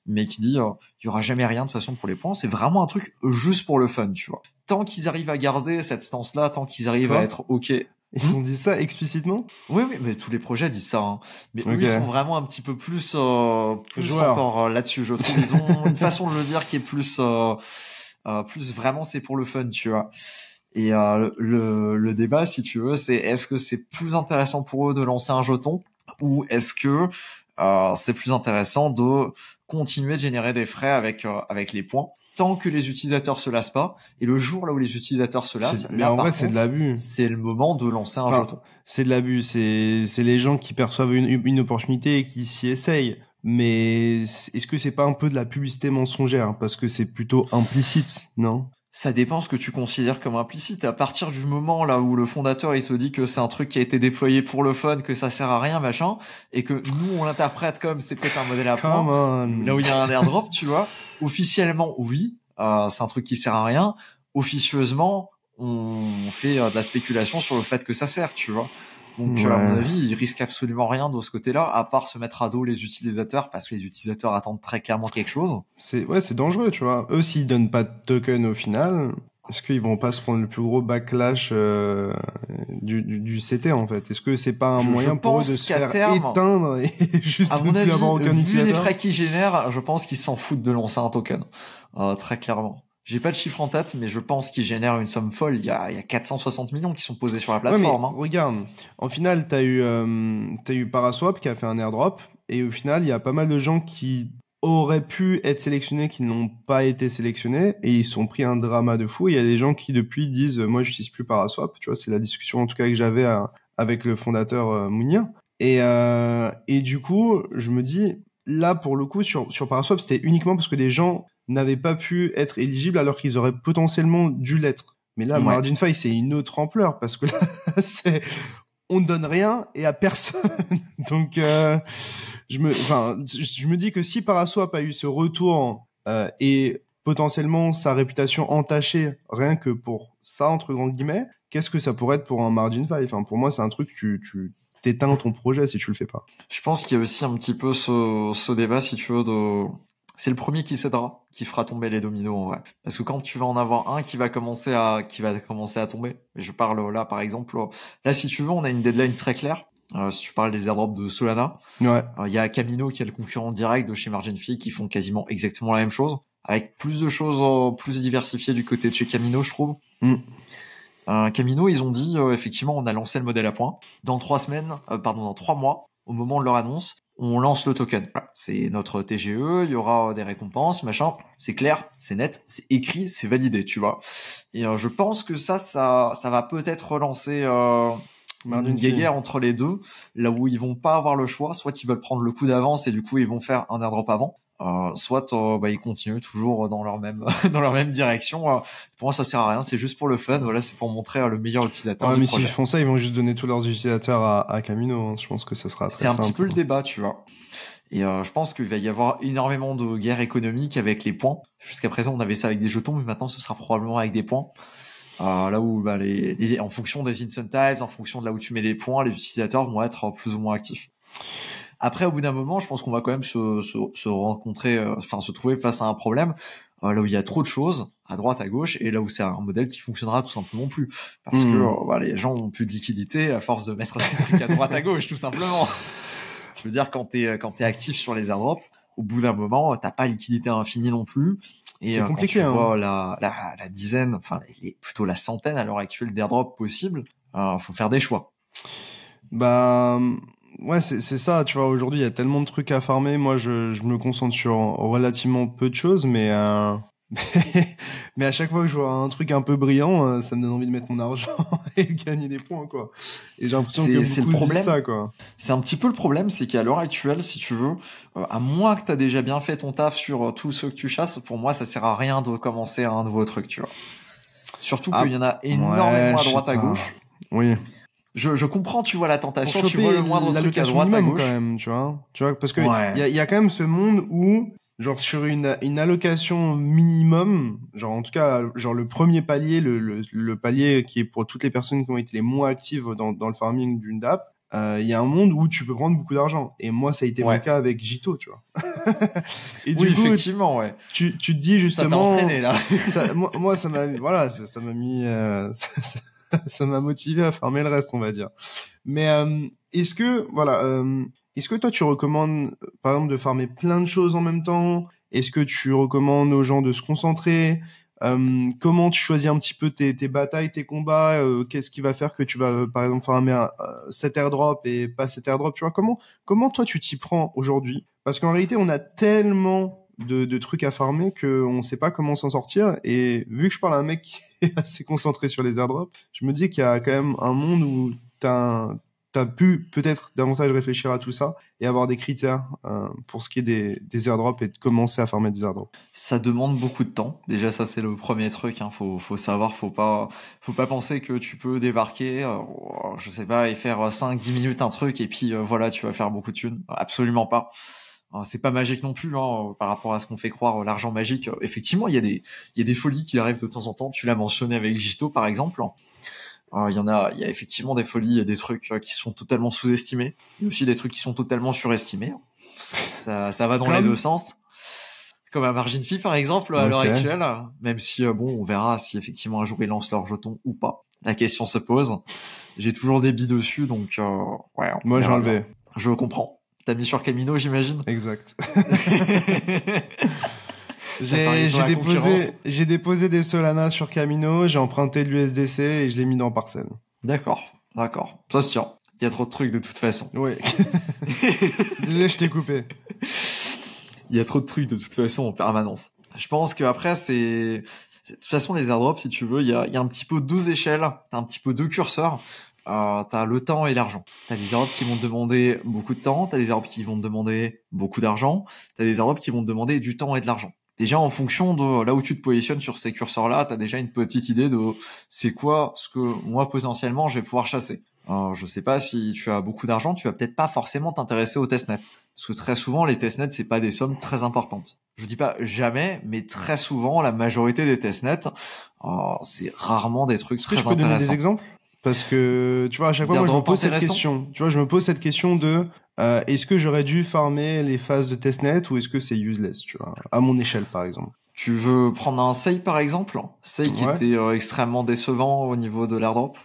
mais qui dit il y aura jamais rien de toute façon pour les points. C'est vraiment un truc juste pour le fun, tu vois. Tant qu'ils arrivent à garder cette stance-là, tant qu'ils arrivent à être OK. Ils ont dit ça explicitement? Oui, mais tous les projets disent ça. Hein. Mais eux, ils sont vraiment un petit peu plus encore là-dessus. Je trouve ils ont une façon de le dire qui est plus vraiment c'est pour le fun, tu vois. Et le débat, si tu veux, c'est est-ce que c'est plus intéressant pour eux de lancer un jeton ou est-ce que c'est plus intéressant de continuer de générer des frais avec les points tant que les utilisateurs se lassent pas, et le jour là où les utilisateurs se lassent, mais en vrai, c'est de l'abus. C'est le moment de lancer un jeton. C'est de l'abus, c'est les gens qui perçoivent une opportunité et qui s'y essayent. Mais est-ce que c'est pas un peu de la publicité mensongère? Parce que c'est plutôt implicite, non? Ça dépend ce que tu considères comme implicite. À partir du moment là où le fondateur il se dit que c'est un truc qui a été déployé pour le fun, que ça sert à rien, machin, et que nous on l'interprète comme c'est peut-être un modèle à points, là où il y a un airdrop, tu vois. Officiellement, oui, c'est un truc qui sert à rien. Officieusement, on fait de la spéculation sur le fait que ça sert, tu vois. Donc, à mon avis, ils risquent absolument rien de ce côté-là, à part se mettre à dos les utilisateurs, parce que les utilisateurs attendent très clairement quelque chose. C'est dangereux, tu vois. Eux, s'ils donnent pas de token au final, est-ce qu'ils vont pas se prendre le plus gros backlash du CT, en fait? Est-ce que c'est pas un moyen pour eux de se faire éteindre et juste de ne plus avoir aucun utilisateur? Vu les frais qu'ils génèrent, je pense qu'ils s'en foutent de lancer un token. Très clairement. J'ai pas de chiffre en tête, mais je pense qu'ils génèrent une somme folle. Il y a 460 millions qui sont posés sur la plateforme. Ouais, mais regarde, en final, t'as eu Paraswap qui a fait un airdrop, et au final, il y a pas mal de gens qui auraient pu être sélectionnés, qui n'ont pas été sélectionnés, et ils sont pris un drama de fou. Il y a des gens qui depuis disent, moi, j'utilise plus Paraswap. Tu vois, c'est la discussion en tout cas que j'avais avec le fondateur Mounir. Et du coup, je me dis, là, pour le coup, sur Paraswap, c'était uniquement parce que des gens n'avaient pas pu être éligibles alors qu'ils auraient potentiellement dû l'être. Mais là, Margin Fee, c'est une autre ampleur parce que là, on ne donne rien et à personne. Donc, je me dis que si Paraswap a eu ce retour et potentiellement sa réputation entachée rien que pour ça, entre grands guillemets, qu'est-ce que ça pourrait être pour un Margin Fee? Enfin, pour moi, c'est un truc, tu t'éteins ton projet si tu le fais pas. Je pense qu'il y a aussi un petit peu ce débat, si tu veux, c'est le premier qui cédera, qui fera tomber les dominos en vrai. Parce que quand tu vas en avoir un qui va commencer à tomber, et je parle là par exemple, là si tu veux, on a une deadline très claire. Si tu parles des airdrops de Solana, il y a Camino qui est le concurrent direct de chez Margin Fee qui font quasiment exactement la même chose, avec plus de choses plus diversifiées du côté de chez Camino, je trouve. Camino, ils ont dit effectivement, on a lancé le modèle à points. Dans 3 mois, au moment de leur annonce, on lance le token. Voilà, c'est notre TGE, il y aura des récompenses, machin. C'est clair, c'est net, c'est écrit, c'est validé, tu vois. Et je pense que ça va peut-être relancer une guéguerre entre les deux, là où ils vont pas avoir le choix. Soit ils veulent prendre le coup d'avance et du coup ils vont faire un airdrop avant. Soit ils continuent toujours dans leur même direction. Pour moi ça sert à rien, c'est juste pour le fun. Voilà, c'est pour montrer le meilleur utilisateur du mais projet. s'ils font ça, ils vont juste donner tous leurs utilisateurs à Camino. Hein. Je pense que ça sera très simple. C'est un petit peu le débat, tu vois. Et je pense qu'il va y avoir énormément de guerre économique avec les points. Jusqu'à présent on avait ça avec des jetons, mais maintenant ce sera probablement avec des points. Là où en fonction des incentives, en fonction de là où tu mets les points, les utilisateurs vont être plus ou moins actifs. Après, au bout d'un moment, je pense qu'on va quand même se rencontrer, se trouver face à un problème là où il y a trop de choses à droite, à gauche, et là où c'est un modèle qui fonctionnera tout simplement plus, parce que les gens ont plus de liquidité à force de mettre des trucs à droite, à gauche, tout simplement. Je veux dire, quand t'es actif sur les airdrops, au bout d'un moment, t'as pas liquidité infinie non plus. Et c'est compliqué, quand tu vois la dizaine, plutôt la centaine à l'heure actuelle d'airdrops possibles, faut faire des choix. Ouais, c'est ça, tu vois, aujourd'hui, il y a tellement de trucs à farmer. Moi, je me concentre sur relativement peu de choses, mais à chaque fois que je vois un truc un peu brillant, ça me donne envie de mettre mon argent et de gagner des points, quoi. Et j'ai l'impression que c'est beaucoup le problème. disent ça, quoi. C'est un petit peu le problème, c'est qu'à l'heure actuelle, si tu veux, à moins que t'as déjà bien fait ton taf sur tous ceux que tu chasses, pour moi, ça sert à rien de commencer un nouveau truc, tu vois. Surtout qu'il y en a énormément à droite, à gauche. Oui. Je comprends, tu vois, la tentation, tu vois le moindre truc à droite, à gauche. Quand même, tu vois, parce que il y a quand même ce monde où genre sur une allocation minimum, genre en tout cas, genre le premier palier, le palier qui est pour toutes les personnes qui ont été les moins actives dans le farming d'une DApp, il y a un monde où tu peux prendre beaucoup d'argent. Et moi, ça a été mon cas avec Jito, tu vois. Et oui, du coup, effectivement, ouais. Tu te dis justement. Ça t'a entraîné, là. moi, ça m'a, voilà, ça m'a mis, ça m'a motivé à farmer le reste, on va dire. Mais est-ce que, voilà, est-ce que toi tu recommandes, par exemple, de farmer plein de choses en même temps? Est-ce que tu recommandes aux gens de se concentrer? Comment tu choisis un petit peu tes batailles, tes combats? Qu'est-ce qui va faire que tu vas, par exemple, farmer cet airdrop et pas cet airdrop? Tu vois, comment toi tu t'y prends aujourd'hui? Parce qu'en réalité, on a tellement de trucs à farmer qu'on sait pas comment s'en sortir. Et vu que je parle à un mec qui est assez concentré sur les airdrops, je me dis qu'il y a quand même un monde où t'as pu peut-être davantage réfléchir à tout ça et avoir des critères pour ce qui est des airdrops et de commencer à farmer des airdrops. Ça demande beaucoup de temps. Déjà, ça c'est le premier truc. Hein. Faut savoir, faut pas penser que tu peux débarquer, je sais pas, et faire 5-10 minutes un truc et puis voilà, tu vas faire beaucoup de thunes. Absolument pas. C'est pas magique non plus, hein, par rapport à ce qu'on fait croire l'argent magique. Effectivement, il y a des folies qui arrivent de temps en temps. Tu l'as mentionné avec Jito, par exemple. Il y a effectivement des folies, il y a des trucs qui sont totalement sous-estimés, il y a aussi des trucs qui sont totalement surestimés. Ça va dans les deux sens. Comme un margin fee, par exemple, à l'heure actuelle. Même si, bon, on verra si effectivement un jour ils lancent leur jeton ou pas. La question se pose. J'ai toujours des billes dessus, donc, ouais. Moi, j'ai enlevé. Je comprends. T'as mis sur Camino, j'imagine? Exact. J'ai déposé des Solana sur Camino, j'ai emprunté de l'USDC et je l'ai mis dans Parcelle. D'accord. Ça se tient. Il y a trop de trucs de toute façon. Oui. Désolé, je t'ai coupé. Il y a trop de trucs de toute façon en permanence. Je pense qu'après, de toute façon, les airdrops, si tu veux, il y a un petit peu deux échelles, t'as un petit peu deux curseurs. T'as le temps et l'argent. T'as des airdrops qui vont te demander beaucoup de temps, t'as des airdrops qui vont te demander beaucoup d'argent, t'as des airdrops qui vont te demander du temps et de l'argent. Déjà, en fonction de là où tu te positionnes sur ces curseurs-là, t'as déjà une petite idée de c'est quoi ce que moi, potentiellement, je vais pouvoir chasser. Je sais pas, si tu as beaucoup d'argent, tu vas peut-être pas forcément t'intéresser aux testnets. Parce que très souvent, les testnets, c'est pas des sommes très importantes. Je dis pas jamais, mais très souvent, la majorité des testnets, c'est rarement des trucs très intéressants. Je peux donner des exemples? Parce que, tu vois, à chaque fois, moi, je me pose cette question. Tu vois, je me pose cette question de est-ce que j'aurais dû farmer les phases de testnet ou est-ce que c'est useless, tu vois, à mon échelle, par exemple. Tu veux prendre un Sei, par exemple? Sei qui était extrêmement décevant au niveau de l'airdrop.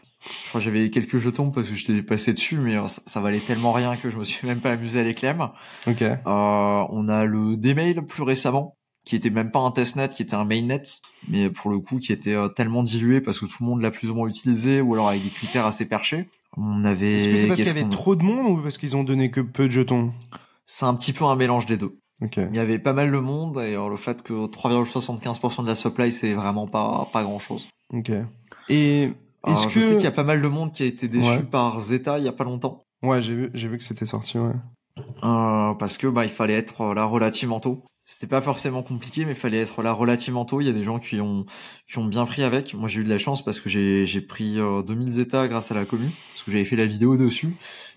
Je crois que j'avais quelques jetons parce que je l'ai passé dessus, mais ça valait tellement rien que je me suis même pas amusé à les claim. Ok. On a le Dmail plus récemment, qui était même pas un testnet, qui était un mainnet, mais pour le coup qui était tellement dilué parce que tout le monde l'a plus ou moins utilisé, ou alors avec des critères assez perchés. On avait. Est-ce que c'est parce qu'il y avait trop de monde ou parce qu'ils ont donné que peu de jetons? C'est un petit peu un mélange des deux. Okay. Il y avait pas mal de monde et le fait que 3,75% de la supply, c'est vraiment pas grand chose. Ok. Et je sais qu'il y a pas mal de monde qui a été déçu par Zeta il y a pas longtemps. Ouais, j'ai vu que c'était sorti, ouais. Parce que il fallait être là relativement tôt. C'était pas forcément compliqué, mais il fallait être là relativement tôt. Il y a des gens qui ont bien pris avec. Moi, j'ai eu de la chance parce que j'ai pris 2000 Zeta grâce à la commu, parce que j'avais fait la vidéo dessus.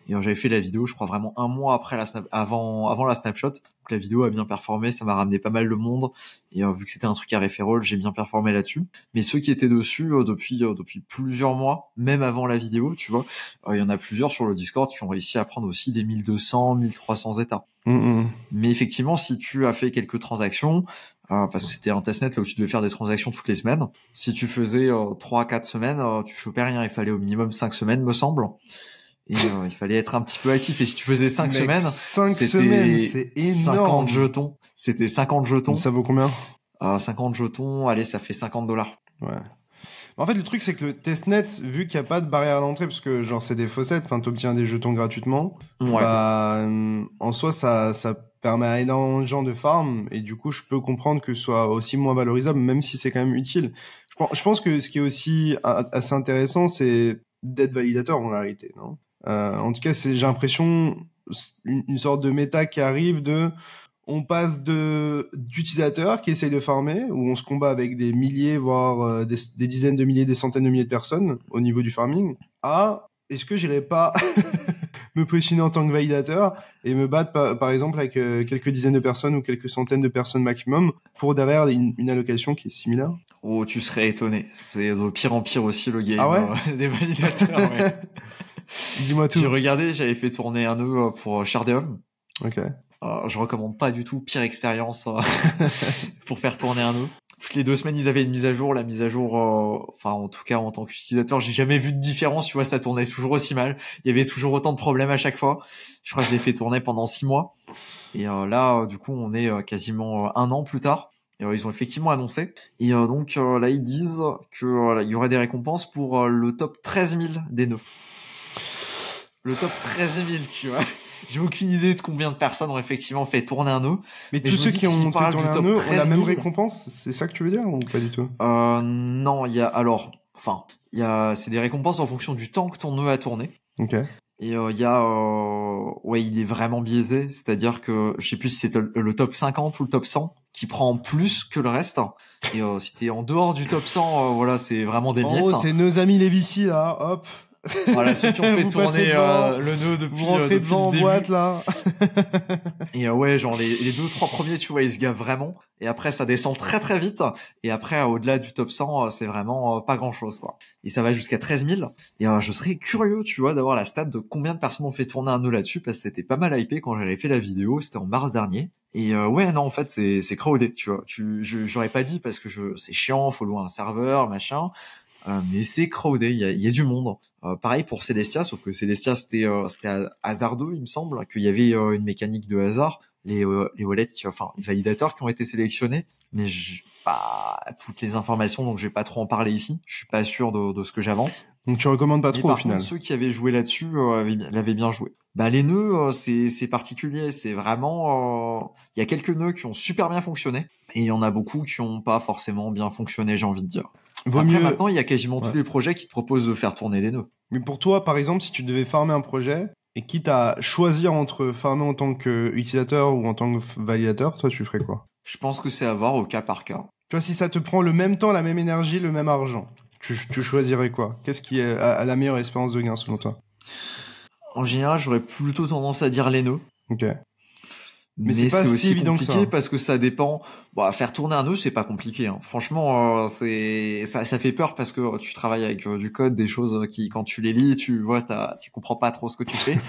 Et j'avais fait la vidéo, je crois vraiment un mois après avant la snapshot. Donc la vidéo a bien performé, ça m'a ramené pas mal de monde. Et vu que c'était un truc à referral, j'ai bien performé là-dessus. Mais ceux qui étaient dessus depuis plusieurs mois, même avant la vidéo, tu vois, il y en a plusieurs sur le Discord qui ont réussi à prendre aussi des 1200, 1300 Zeta. Mais effectivement, si tu as fait quelques transactions, parce que c'était un testnet là où tu devais faire des transactions toutes les semaines, si tu faisais 3-4 semaines, tu chopais rien. Il fallait au minimum 5 semaines, me semble. Et il fallait être un petit peu actif. Et si tu faisais 5 semaines, 5 semaines, c'est énorme. 50 jetons. C'était 50 jetons. Ça vaut combien? 50 jetons, allez, ça fait $50. Ouais. En fait, le truc, c'est que le testnet, vu qu'il n'y a pas de barrière à l'entrée, parce que genre c'est des faucettes, enfin t'obtiens des jetons gratuitement, en soi, ça permet à énormément de gens de farm, et du coup, je peux comprendre que ce soit aussi moins valorisable, même si c'est quand même utile. Je pense que ce qui est aussi assez intéressant, c'est d'être validateur en réalité, non? En tout cas, j'ai l'impression une sorte de méta qui arrive on passe d'utilisateurs qui essayent de farmer, où on se combat avec des milliers, voire des dizaines de milliers, des centaines de milliers de personnes au niveau du farming, à est-ce que j'irais pas me positionner en tant que validateur et me battre par exemple avec quelques dizaines de personnes ou quelques centaines de personnes maximum pour derrière une allocation qui est similaire? Oh, tu serais étonné. C'est de pire en pire aussi le game Ah ouais des validateurs. Ouais. Dis-moi tout. J'ai regardé, j'avais fait tourner un nœud pour Shardeum. Ok. Je recommande pas du tout, pire expérience pour faire tourner un nœud. Toutes les 2 semaines, ils avaient une mise à jour. La mise à jour, enfin en tout cas en tant qu'utilisateur, j'ai jamais vu de différence. Tu vois, ça tournait toujours aussi mal. Il y avait toujours autant de problèmes à chaque fois. Je crois que je l'ai fait tourner pendant 6 mois. Et là, du coup, on est quasiment 1 an plus tard. Et, ils ont effectivement annoncé. Et donc là, ils disent que il y aurait des récompenses pour le top 13 000 des nœuds. Le top 13 000, tu vois. J'ai aucune idée de combien de personnes ont effectivement fait tourner un nœud. Mais tous ceux qui ont fait tourner un nœud ont la même récompense, c'est ça que tu veux dire ou pas du tout? Non, c'est des récompenses en fonction du temps que ton nœud a tourné. Ok. Et il est vraiment biaisé, c'est-à-dire que je sais plus si c'est le top 50 ou le top 100 qui prend plus que le reste. Et si t'es en dehors du top 100, voilà, c'est vraiment des miettes. Oh, c'est nos amis les Vici là, hop. Voilà, ceux qui ont fait tourner le nœud depuis vous rentrez depuis devant le en début. boîte là. Et ouais, genre les 2-3 premiers, tu vois, ils se gavent vraiment. Et après, ça descend très très vite. Et après, au-delà du top 100, c'est vraiment pas grand-chose, quoi. Et ça va jusqu'à 13 000. Et je serais curieux, tu vois, d'avoir la stat de combien de personnes ont fait tourner un nœud là-dessus, parce que c'était pas mal hypé quand j'avais fait la vidéo. C'était en mars dernier. Et ouais, non, en fait, c'est crowded, tu vois. J'aurais pas dit parce que c'est chiant, faut louer un serveur, machin. Mais c'est crowded, il y a du monde. Pareil pour Celestia, sauf que Celestia c'était hasardeux, il me semble, qu'il y avait une mécanique de hasard. Les wallets, les validateurs qui ont été sélectionnés, mais pas toutes les informations, donc je vais pas trop en parler ici. Je suis pas sûr de ce que j'avance. Donc tu recommandes pas trop au final. Par contre, ceux qui avaient joué là-dessus l'avaient bien joué. Bah les nœuds, c'est particulier, c'est vraiment il y a quelques nœuds qui ont super bien fonctionné et il y en a beaucoup qui ont pas forcément bien fonctionné, j'ai envie de dire. Maintenant, il y a quasiment tous les projets qui te proposent de faire tourner des nœuds. Mais pour toi, par exemple, si tu devais farmer un projet et quitte à choisir entre farmer en tant qu'utilisateur ou en tant que validateur, toi tu ferais quoi? Je pense que c'est à voir au cas par cas. Tu vois, si ça te prend le même temps, la même énergie, le même argent, tu choisirais quoi? Qu'est-ce qui a la meilleure espérance de gain selon toi? En général, j'aurais plutôt tendance à dire les nœuds. Ok. Mais c'est pas aussi évident que ça. Parce que ça dépend. Faire tourner un nœud, c'est pas compliqué. Hein. Franchement, ça fait peur parce que tu travailles avec du code, des choses qui, quand tu les lis, tu vois, tu comprends pas trop ce que tu fais.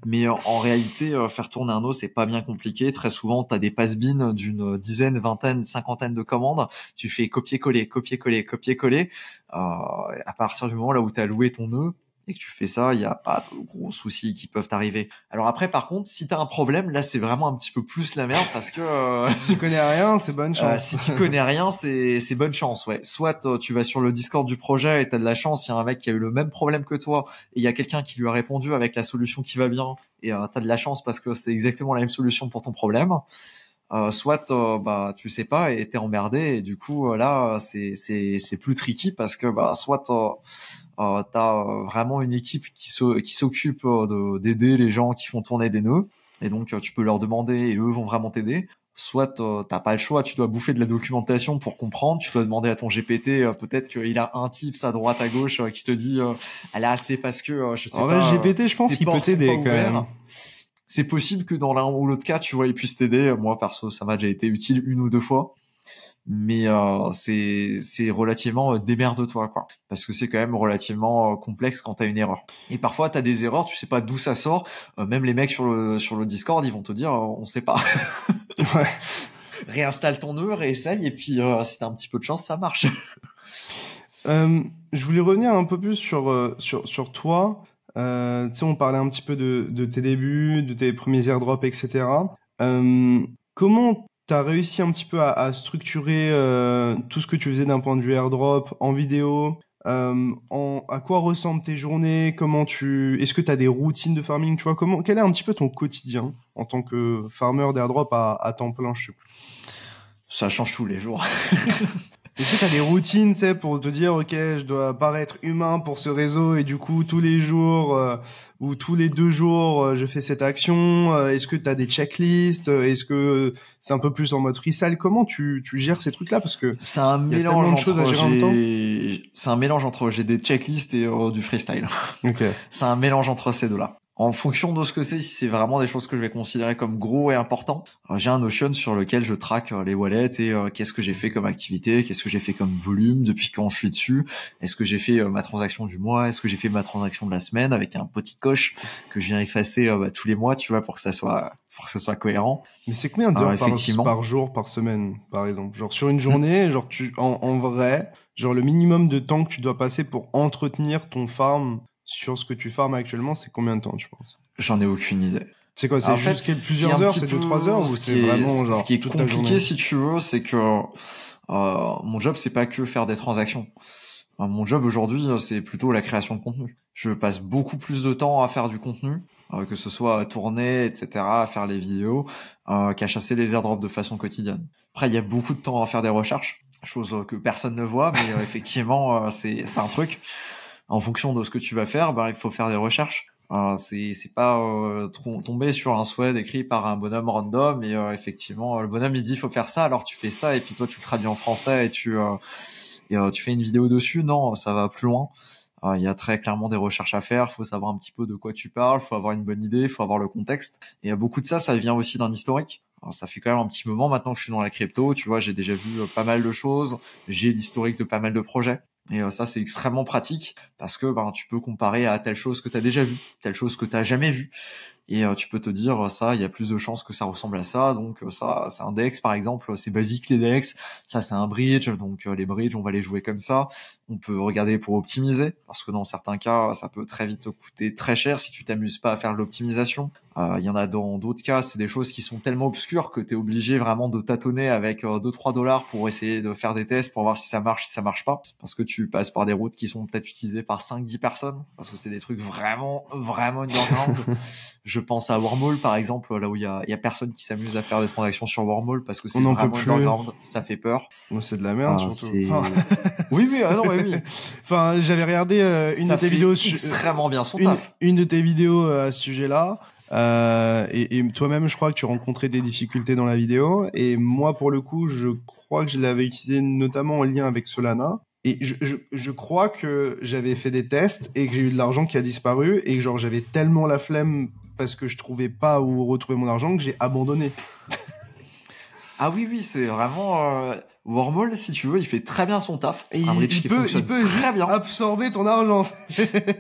Mais en réalité, faire tourner un nœud, c'est pas bien compliqué. Très souvent, t'as des pass-bins d'une dizaine, vingtaine, cinquantaine de commandes. Tu fais copier-coller, copier-coller, copier-coller. À partir du moment là où t'as loué ton nœud, et que tu fais ça, il y a pas de gros soucis qui peuvent t'arriver. Alors après, par contre, si t'as un problème, là, c'est vraiment un petit peu plus la merde parce que si tu connais rien, c'est bonne chance. Si tu connais rien, c'est bonne chance, ouais. Soit tu vas sur le Discord du projet et t'as de la chance, il y a un mec qui a eu le même problème que toi et il y a quelqu'un qui lui a répondu avec la solution qui va bien et t'as de la chance parce que c'est exactement la même solution pour ton problème. Soit tu sais pas et t'es emmerdé et du coup là c'est plus tricky parce que soit t'as vraiment une équipe qui s'occupe d'aider les gens qui font tourner des nœuds et donc tu peux leur demander et eux vont vraiment t'aider. Soit t'as pas le choix, tu dois bouffer de la documentation pour comprendre, tu dois demander à ton GPT, peut-être qu'il a un tips à droite à gauche qui te dit là c'est parce que je sais pas. En vrai, GPT, je pense qu'il peut t'aider quand même. C'est possible que dans l'un ou l'autre cas, tu vois, il puisse t'aider. Moi, perso, ça m'a déjà été utile 1 ou 2 fois. Mais c'est relativement démerde-toi, quoi. Parce que c'est quand même relativement complexe quand t'as une erreur. Et parfois, t'as des erreurs, tu sais pas d'où ça sort. Même les mecs sur le Discord, ils vont te dire, on sait pas. Ouais. Réinstalle ton nœud, réessaye, et puis si t'as un petit peu de chance, ça marche. Je voulais revenir un peu plus sur toi. Tu sais, on parlait un petit peu de tes débuts, de tes premiers airdrops, etc. Comment t'as réussi un petit peu à structurer tout ce que tu faisais d'un point de vue airdrop en vidéo? À quoi ressemblent tes journées? Est-ce que t'as des routines de farming? Tu vois, quel est un petit peu ton quotidien en tant que farmer d'airdrop à temps plein, je sais plus. Ça change tous les jours. Est-ce que t'as des routines, tu sais, pour te dire, ok, je dois paraître humain pour ce réseau et du coup, tous les jours ou tous les 2 jours, je fais cette action. Est-ce que t'as des checklists? Est-ce que c'est un peu plus en mode freestyle? Comment tu gères ces trucs-là? Parce que C'est un il y a tellement mélange de choses à gérer en même temps. c'est un mélange entre j'ai des checklists et du freestyle. Ok. C'est un mélange entre ces deux-là. En fonction de ce que c'est, si c'est vraiment des choses que je vais considérer comme gros et importants, j'ai un Notion sur lequel je traque les wallets et qu'est-ce que j'ai fait comme activité, qu'est-ce que j'ai fait comme volume, depuis quand je suis dessus, est-ce que j'ai fait ma transaction du mois, est-ce que j'ai fait ma transaction de la semaine, avec un petit coche que je viens effacer tous les mois, tu vois, pour que ça soit cohérent. Mais c'est combien d'heures Effectivement. par jour, par semaine, par exemple? Genre, sur une journée, genre, en vrai, genre, le minimum de temps que tu dois passer pour entretenir ton farm sur ce que tu farmes actuellement, c'est combien de temps, tu penses? J'en ai aucune idée. C'est quoi, c'est En juste fait, plusieurs heures, c'est 2-3 heures, ou c'est vraiment, genre, ce qui est toute ta compliqué, journée? si tu veux, c'est que mon job, c'est pas que faire des transactions. Mon job aujourd'hui, c'est plutôt la création de contenu. Je passe beaucoup plus de temps à faire du contenu, que ce soit à tourner, etc., à faire les vidéos, qu'à chasser les airdrops de façon quotidienne. Après, il y a beaucoup de temps à faire des recherches, chose que personne ne voit, mais effectivement, c'est un truc. En fonction de ce que tu vas faire, il faut faire des recherches. C'est pas tomber sur un thread écrit par un bonhomme random et effectivement le bonhomme il dit faut faire ça, alors tu fais ça et puis toi tu le traduis en français et tu fais une vidéo dessus. Non, ça va plus loin. Il y a très clairement des recherches à faire, faut savoir un petit peu de quoi tu parles, faut avoir une bonne idée, faut avoir le contexte. Et beaucoup de ça vient aussi d'un historique. Alors, ça fait quand même un petit moment maintenant que je suis dans la crypto, tu vois, j'ai déjà vu pas mal de choses, j'ai l'historique de pas mal de projets. Et ça, c'est extrêmement pratique parce que tu peux comparer à telle chose que tu as déjà vue, telle chose que tu n'as jamais vue. Et tu peux te dire, ça, il y a plus de chances que ça ressemble à ça. Donc ça, c'est un DEX, par exemple, c'est basique les DEX. Ça, c'est un bridge. Donc les bridges, on va les jouer comme ça. On peut regarder pour optimiser parce que dans certains cas, ça peut très vite te coûter très cher si tu t'amuses pas à faire de l'optimisation. Il y en a dans d'autres cas, c'est des choses qui sont tellement obscures que tu es obligé vraiment de tâtonner avec 2-3 dollars pour essayer de faire des tests pour voir si ça marche pas. Parce que tu passes par des routes qui sont peut-être utilisées par 5-10 personnes. Parce que c'est des trucs vraiment underground. Je pense à Wormhole, par exemple, là où il y a personne qui s'amuse à faire des transactions sur Wormhole parce que c'est vraiment underground. Ça fait peur. C'est de la merde, surtout. Oui, non, oui. Enfin, j'avais regardé une de tes vidéos extrêmement bien son taf. Une de tes vidéos à ce sujet-là. Et toi-même, je crois que tu rencontrais des difficultés dans la vidéo. Et moi, pour le coup, je crois que je l'avais utilisé notamment en lien avec Solana. Et je crois que j'avais fait des tests et que j'ai eu de l'argent qui a disparu et que genre j'avais tellement la flemme parce que je trouvais pas où retrouver mon argent que j'ai abandonné. Ah oui, c'est vraiment Wormhole, si tu veux, il fait très bien son taf. C'est un bridge qui fonctionne très juste bien. Absorber ton argent.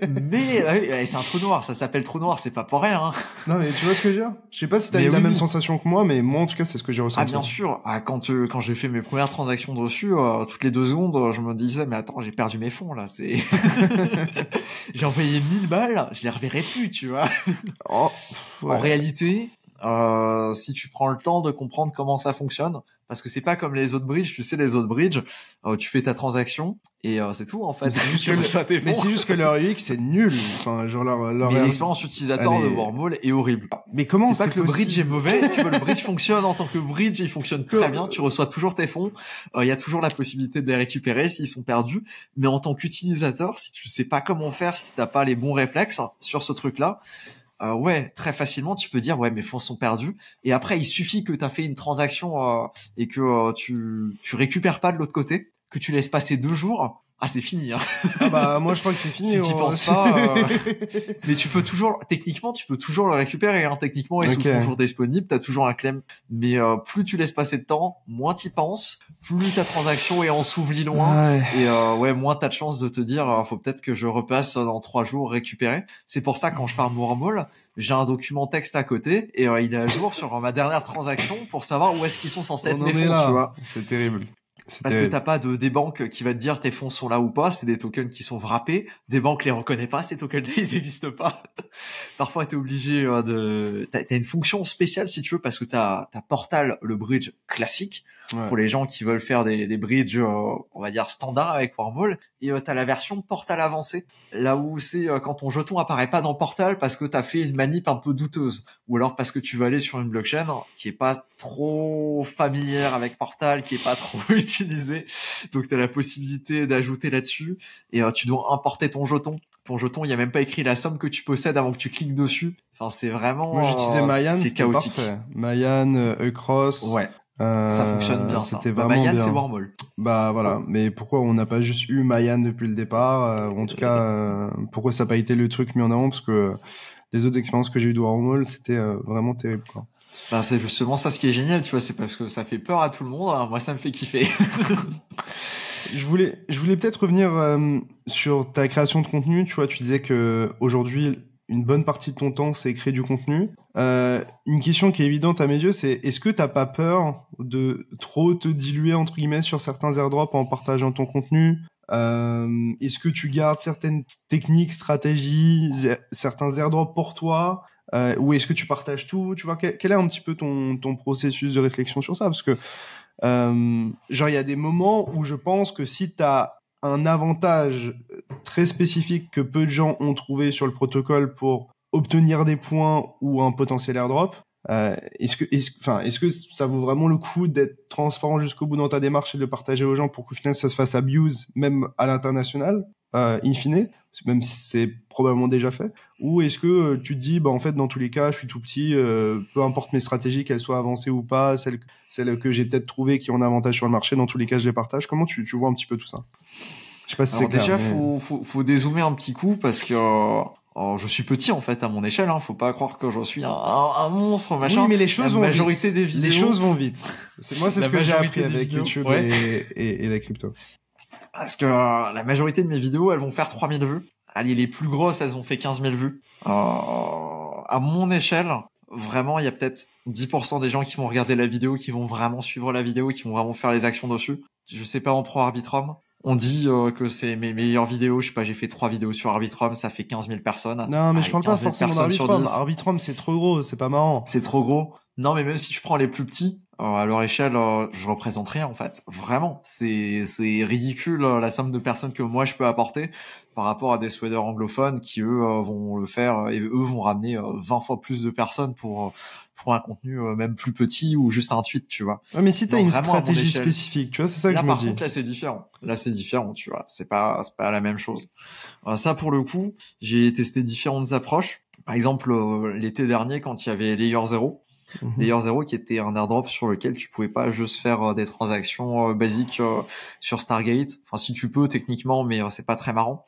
Mais c'est un trou noir, ça s'appelle trou noir, c'est pas pour rien. Hein. Non mais tu vois ce que je veux dire? Je sais pas si t'as eu la même sensation que moi, mais moi en tout cas c'est ce que j'ai ressenti. Ah bien sûr, quand j'ai fait mes premières transactions dessus, toutes les 2 secondes, je me disais mais attends, j'ai perdu mes fonds là, c'est j'ai envoyé 1000 balles, je les reverrai plus, tu vois. Oh, ouais. En réalité, si tu prends le temps de comprendre comment ça fonctionne, parce que c'est pas comme les autres bridges, tu sais, les autres bridges, tu fais ta transaction et c'est tout en fait. Mais c'est juste que leur UX c'est nul. Enfin, genre mais l'expérience utilisateur de Wormhole est horrible. Mais comment c'est pas que le bridge est mauvais, tu vois, le bridge fonctionne en tant que bridge, il fonctionne très bien, tu reçois toujours tes fonds, il y a toujours la possibilité de les récupérer s'ils sont perdus, mais en tant qu'utilisateur, si tu sais pas comment faire, si t'as pas les bons réflexes sur ce truc-là, ouais, très facilement, tu peux dire, ouais, mes fonds sont perdus. Et après, il suffit que tu as fait une transaction et que tu récupères pas de l'autre côté, que tu laisses passer 2 jours. Ah, c'est fini. Hein. Ah bah, moi, je crois que c'est fini. Si t'y penses pas. Mais techniquement, tu peux toujours le récupérer. Hein. Techniquement, ils sont toujours disponibles. T'as toujours un claim. Mais plus tu laisses passer de temps, moins t'y penses, plus ta transaction est ensevelie loin. Ouais. Et ouais, moins t'as de chance de te dire, faut peut-être que je repasse dans 3 jours récupérer. C'est pour ça quand je farm Wormhole, j'ai un document texte à côté et il est à jour sur ma dernière transaction pour savoir où est-ce qu'ils sont censés être mes fonds. Tu vois. C'est terrible. Parce que t'as pas des banques qui va te dire tes fonds sont là ou pas, c'est des tokens qui sont wrappés, des banques les reconnaissent pas, ces tokens-là ils existent pas. Parfois t'es obligé t'as une fonction spéciale si tu veux parce que t'as Portal, le bridge classique, pour les gens qui veulent faire des bridges, on va dire standard avec Wormhole. Et t'as la version Portal avancée, là où c'est quand ton jeton apparaît pas dans Portal parce que t'as fait une manip un peu douteuse, ou alors parce que tu vas aller sur une blockchain qui est pas trop familière avec Portal, qui est pas trop utilisée. Donc t'as la possibilité d'ajouter là-dessus, et tu dois importer ton jeton. Ton jeton, il y a même pas écrit la somme que tu possèdes avant que tu cliques dessus. Enfin, c'est vraiment. Moi, j'utilisais Mayan, c'est c'était chaotique. parfait. Mayan, Across. Ouais. Ça fonctionne bien. C'était ça. vraiment Mayan, bien. c'est Wormhole. Bah voilà. Cool. Mais pourquoi on n'a pas juste eu Mayan depuis le départ en tout cas, pourquoi ça n'a pas été le truc mis en avant? Parce que les autres expériences que j'ai eues de Wormhole, c'était vraiment terrible, quoi. Ben, c'est justement ça ce qui est génial, tu vois. C'est parce que ça fait peur à tout le monde. Hein. Moi, ça me fait kiffer. Je voulais peut-être revenir sur ta création de contenu. Tu vois, tu disais que aujourd'hui, une bonne partie de ton temps, c'est créer du contenu. Une question qui est évidente à mes yeux, c'est est-ce que t'as pas peur de trop te diluer entre guillemets sur certains airdrops en partageant ton contenu? Est-ce que tu gardes certaines techniques, stratégies, certains airdrops pour toi? Ou est-ce que tu partages tout? Tu vois, quel est un petit peu ton processus de réflexion sur ça? Parce que genre il y a des moments où je pense que si t'as un avantage très spécifique que peu de gens ont trouvé sur le protocole pour obtenir des points ou un potentiel airdrop, est-ce que ça vaut vraiment le coup d'être transparent jusqu'au bout dans ta démarche et de le partager aux gens pour qu'au final ça se fasse abuse même à l'international, in fine, même si c'est probablement déjà fait? Ou est-ce que tu te dis bah en fait dans tous les cas je suis tout petit, peu importe mes stratégies qu'elles soient avancées ou pas, celles que j'ai peut-être trouvées qui ont un avantage sur le marché, dans tous les cas je les partage? Comment tu vois un petit peu tout ça? Je sais pas si c'est clair. Déjà, faut dézoomer un petit coup parce que je suis petit en fait à mon échelle. Hein. Faut pas croire que je suis un monstre machin. Oui, mais les choses vont vite. Des vidéos, les choses vont vite. C'est ce que j'ai appris avec vidéos, YouTube ouais. et la crypto. Parce que la majorité de mes vidéos, elles vont faire 3000 vues. Allez, les plus grosses, elles ont fait 15 000 vues. À mon échelle, vraiment, il y a peut-être 10% des gens qui vont regarder la vidéo, qui vont vraiment suivre la vidéo, qui vont vraiment faire les actions dessus. Je sais pas en Pro Arbitrum. On dit que c'est mes meilleures vidéos. Je sais pas, j'ai fait 3 vidéos sur Arbitrum, ça fait 15 000 personnes. Non, mais je parle pas forcément d'Arbitrum. Arbitrum, c'est trop gros, c'est pas marrant. C'est trop gros. Non, mais même si je prends les plus petits, à leur échelle, je représente rien, en fait. Vraiment. C'est ridicule, la somme de personnes que moi je peux apporter par rapport à des swaders anglophones qui, eux, vont le faire et eux vont ramener 20 fois plus de personnes pour un contenu même plus petit ou juste un tweet, tu vois. Ouais, mais si t'as une stratégie spécifique, tu vois, c'est ça que je me dis. Là, par contre, là, c'est différent. Là, c'est différent, tu vois. C'est pas la même chose. Ça, pour le coup, j'ai testé différentes approches. Par exemple, l'été dernier, quand il y avait Layer 0, Layer 0 qui était un airdrop sur lequel tu pouvais pas juste faire des transactions basiques sur Stargate. Enfin, si tu peux techniquement, mais c'est pas très marrant.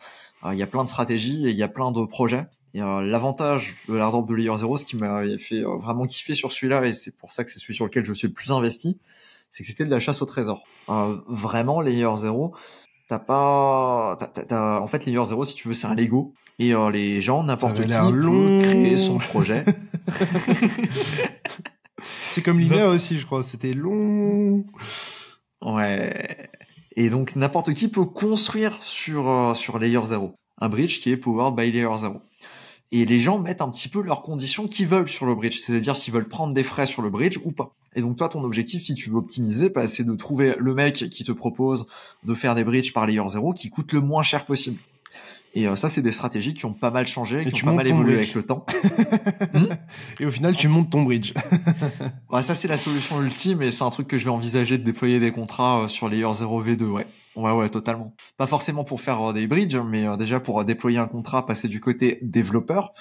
Il y a plein de stratégies et il y a plein de projets. Et l'avantage de l'airdrop de Layer 0, ce qui m'a fait vraiment kiffer sur celui-là, et c'est pour ça que c'est celui sur lequel je suis le plus investi, c'est que c'était de la chasse au trésor. Vraiment, Layer 0, en fait, Layer 0, si tu veux, c'est un Lego. Et les gens, n'importe qui peut créer son projet. C'est comme l'INEA aussi, je crois. C'était long. Ouais. Et donc, n'importe qui peut construire sur Layer 0 un bridge qui est powered by Layer 0. Et les gens mettent un petit peu leurs conditions qu'ils veulent sur le bridge, c'est-à-dire s'ils veulent prendre des frais sur le bridge ou pas. Et donc toi, ton objectif, si tu veux optimiser, c'est de trouver le mec qui te propose de faire des bridges par Layer 0 qui coûte le moins cher possible. Et ça, c'est des stratégies qui ont pas mal changé, qui ont pas mal évolué avec le temps. Et au final, tu montes ton bridge. Ouais, ça, c'est la solution ultime et c'est un truc que je vais envisager de déployer des contrats sur Layer 0 V2, ouais. Ouais, totalement. Pas forcément pour faire des bridges, mais déjà pour déployer un contrat, passer du côté développeur,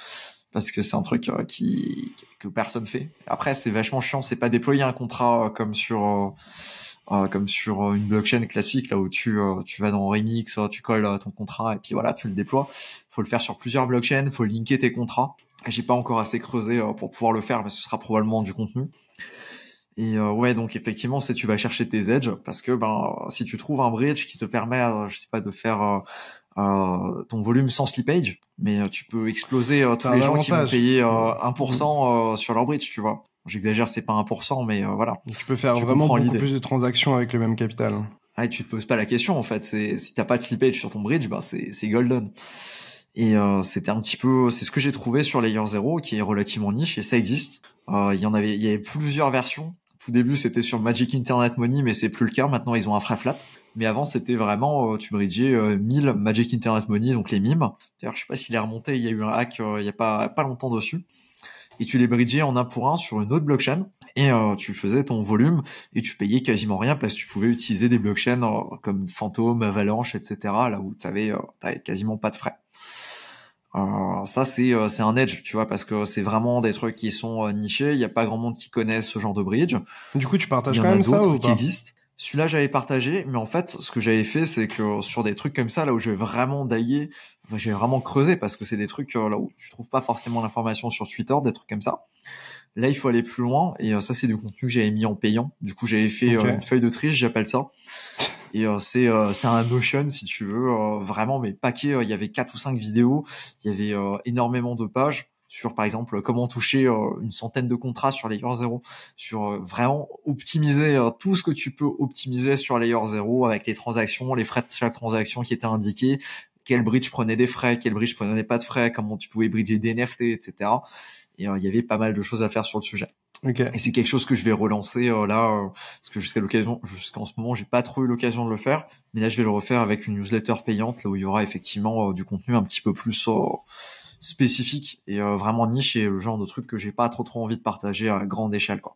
parce que c'est un truc que personne fait. Après, c'est vachement chiant, c'est pas déployer un contrat comme sur une blockchain classique, là où tu vas dans Remix, tu colles ton contrat et puis voilà, tu le déploies. Faut le faire sur plusieurs blockchains, faut linker tes contrats. J'ai pas encore assez creusé pour pouvoir le faire, mais ce sera probablement du contenu. Et ouais, donc effectivement, c'est tu vas chercher tes edges parce que si tu trouves un bridge qui te permet, je sais pas, de faire ton volume sans slippage, mais tu peux exploser tous les gens qui vont payer 1% sur leur bridge, tu vois. J'exagère, c'est pas 1%, mais voilà. Tu peux faire vraiment beaucoup plus de transactions avec le même capital. Ah, et tu te poses pas la question en fait. Si t'as pas de slippage sur ton bridge, c'est golden. Et c'était un petit peu, c'est ce que j'ai trouvé sur Layer 0, qui est relativement niche et ça existe. Il y avait plusieurs versions Tout début, c'était sur Magic Internet Money, mais c'est plus le cas. Maintenant, ils ont un frais flat. Mais avant, c'était vraiment, tu bridgeais 1000 Magic Internet Money, donc les mimes. D'ailleurs, je sais pas s'il est remonté, il y a eu un hack il y a pas longtemps dessus. Et tu les bridgeais en un pour un sur une autre blockchain. Et tu faisais ton volume et tu payais quasiment rien parce que tu pouvais utiliser des blockchains comme Phantom, Avalanche, etc. là où t'avais quasiment pas de frais. Ça c'est un edge, tu vois, parce que c'est vraiment des trucs qui sont nichés. Il y a pas grand monde qui connaît ce genre de bridge. Du coup, tu partages quand même ça ou pas? Il y en a d'autres qui existent. Celui-là, j'avais partagé, mais en fait, ce que j'avais fait, c'est que sur des trucs comme ça, là où je vais vraiment dailler, j'ai vraiment creusé parce que c'est des trucs là où tu trouves pas forcément l'information sur Twitter, des trucs comme ça. Là, il faut aller plus loin et ça, c'est du contenu que j'avais mis en payant. Du coup, j'avais fait une feuille de triche, j'appelle ça. Et c'est un Notion, si tu veux, vraiment, mais paquet. Il y avait 4 ou 5 vidéos, il y avait énormément de pages sur, par exemple, comment toucher une centaine de contrats sur Layer 0, sur vraiment optimiser tout ce que tu peux optimiser sur Layer 0 avec les transactions, les frais de chaque transaction qui étaient indiqués, quel bridge prenait des frais, quel bridge prenait pas de frais, comment tu pouvais bridger des NFT, etc. Et il y avait pas mal de choses à faire sur le sujet. Okay. Et c'est quelque chose que je vais relancer parce que jusqu'en ce moment, j'ai pas trop eu l'occasion de le faire. Mais là, je vais le refaire avec une newsletter payante, là où il y aura effectivement du contenu un petit peu plus spécifique et vraiment niche et le genre de truc que j'ai pas trop envie de partager à grande échelle, quoi.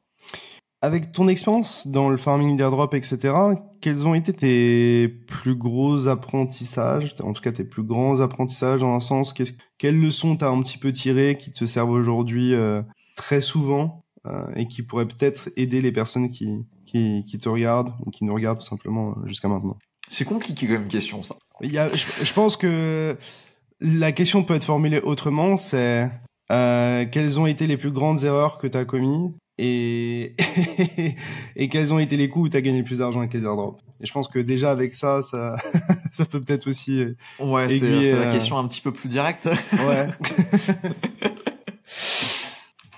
Avec ton expérience dans le farming d'airdrop, etc., quels ont été tes plus gros apprentissages, en tout cas tes plus grands apprentissages dans un sens, quelles leçons t'as un petit peu tirées qui te servent aujourd'hui très souvent et qui pourraient peut-être aider les personnes qui te regardent ou qui nous regardent tout simplement jusqu'à maintenant? C'est compliqué comme question, ça. Je pense que la question peut être formulée autrement, c'est quelles ont été les plus grandes erreurs que t'as commises et quels ont été les coups où tu as gagné le plus d'argent avec les airdrops. Et je pense que déjà avec ça ça peut peut-être aussi ouais, c'est la question un petit peu plus directe. Ouais.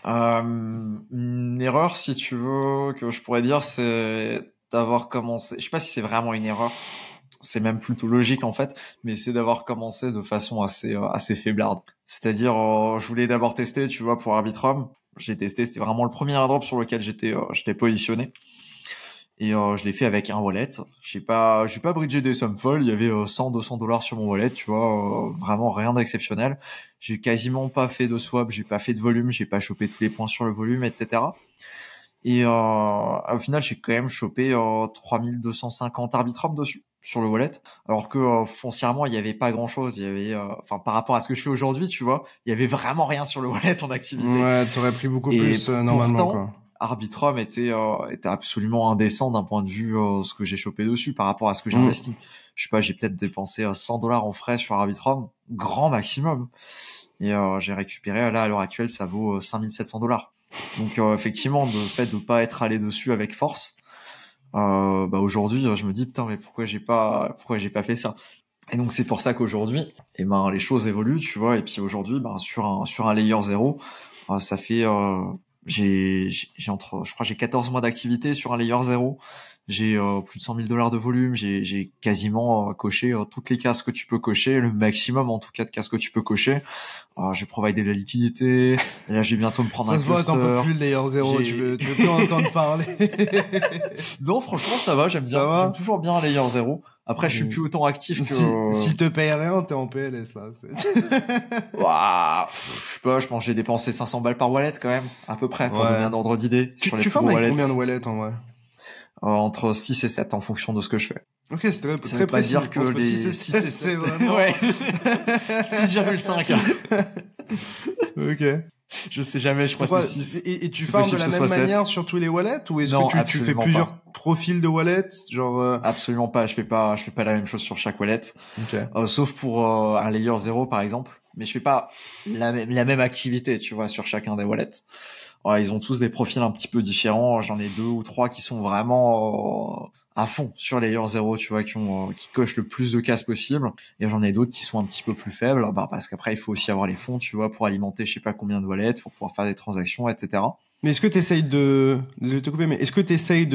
Une erreur, si tu veux, que je pourrais dire, c'est d'avoir commencé, je sais pas si c'est vraiment une erreur, c'est même plutôt logique en fait, mais c'est d'avoir commencé de façon assez faiblarde. C'est-à-dire, je voulais d'abord tester, tu vois, pour Arbitrum. J'ai testé, c'était vraiment le premier airdrop sur lequel j'étais positionné. Et je l'ai fait avec un wallet. J'ai pas bridgé des sommes folles, il y avait 100-200 $ sur mon wallet, tu vois, vraiment rien d'exceptionnel. J'ai quasiment pas fait de swap, j'ai pas fait de volume, j'ai pas chopé tous les points sur le volume, etc. Et au final, j'ai quand même chopé 3250 Arbitrum dessus sur le wallet, alors que foncièrement, il y avait pas grand-chose. Il y avait, par rapport à ce que je fais aujourd'hui, tu vois, il y avait vraiment rien sur le wallet en activité. Ouais, t'aurais pris beaucoup plus normalement. Pourtant, quoi. Arbitrum était absolument indécent d'un point de vue ce que j'ai chopé dessus par rapport à ce que j'ai investi. Je sais pas, j'ai peut-être dépensé 100 $ en frais sur Arbitrum, grand maximum. Et j'ai récupéré, là, à l'heure actuelle, ça vaut 5700 $. Donc effectivement, le fait de pas être allé dessus avec force, aujourd'hui, je me dis putain, mais pourquoi j'ai pas fait ça? Et donc c'est pour ça qu'aujourd'hui, les choses évoluent, tu vois. Et puis aujourd'hui, sur un layer 0, ça fait j'ai 14 mois d'activité sur un layer 0. J'ai plus de 100 000 $ de volume. J'ai quasiment coché toutes les cases que tu peux cocher, le maximum en tout cas de cases que tu peux cocher. J'ai providé de la liquidité. Et là, j'ai bientôt me prendre un cluster. Ça se voit, t'en peux plus le layer 0. Tu veux plus entendre parler. Non, franchement, ça va. J'aime bien. J'aime toujours bien un layer 0. Après, je suis plus autant actif que... S'il te paye rien, t'es en PLS, là. Waouh, je sais pas, je pense que j'ai dépensé 500 balles par wallet, quand même. À peu près, pour donner un ordre d'idée. Tu farmes avec combien de wallets, en vrai? Entre 6 et 7 en fonction de ce que je fais. Ok, c'est très précis. Dire que les 6 et 7, c'est vraiment... Ouais. 6,5. Ok. Je sais jamais, je crois que c'est 6. Et tu farmes de la même manière sur tous les wallets, ou est-ce que tu fais plusieurs profils de wallets, genre Absolument pas, je fais pas la même chose sur chaque wallet. Okay. Sauf pour un layer 0 par exemple, mais je fais pas la même activité, tu vois, sur chacun des wallets. Ils ont tous des profils un petit peu différents, j'en ai 2 ou 3 qui sont vraiment à fond sur layer 0, tu vois, qui cochent le plus de cases possible, et j'en ai d'autres qui sont un petit peu plus faibles, parce qu'après il faut aussi avoir les fonds, tu vois, pour alimenter je sais pas combien de wallets, pour pouvoir faire des transactions, etc. Mais est-ce que t'essayes désolé de te couper, mais est-ce que t'essayes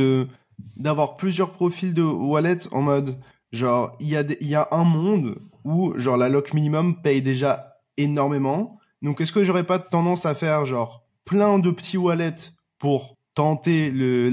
d'avoir plusieurs profils de wallets en mode, genre, il y a un monde où, genre, la lock minimum paye déjà énormément, donc est-ce que j'aurais pas tendance à faire, genre, plein de petits wallets pour tenter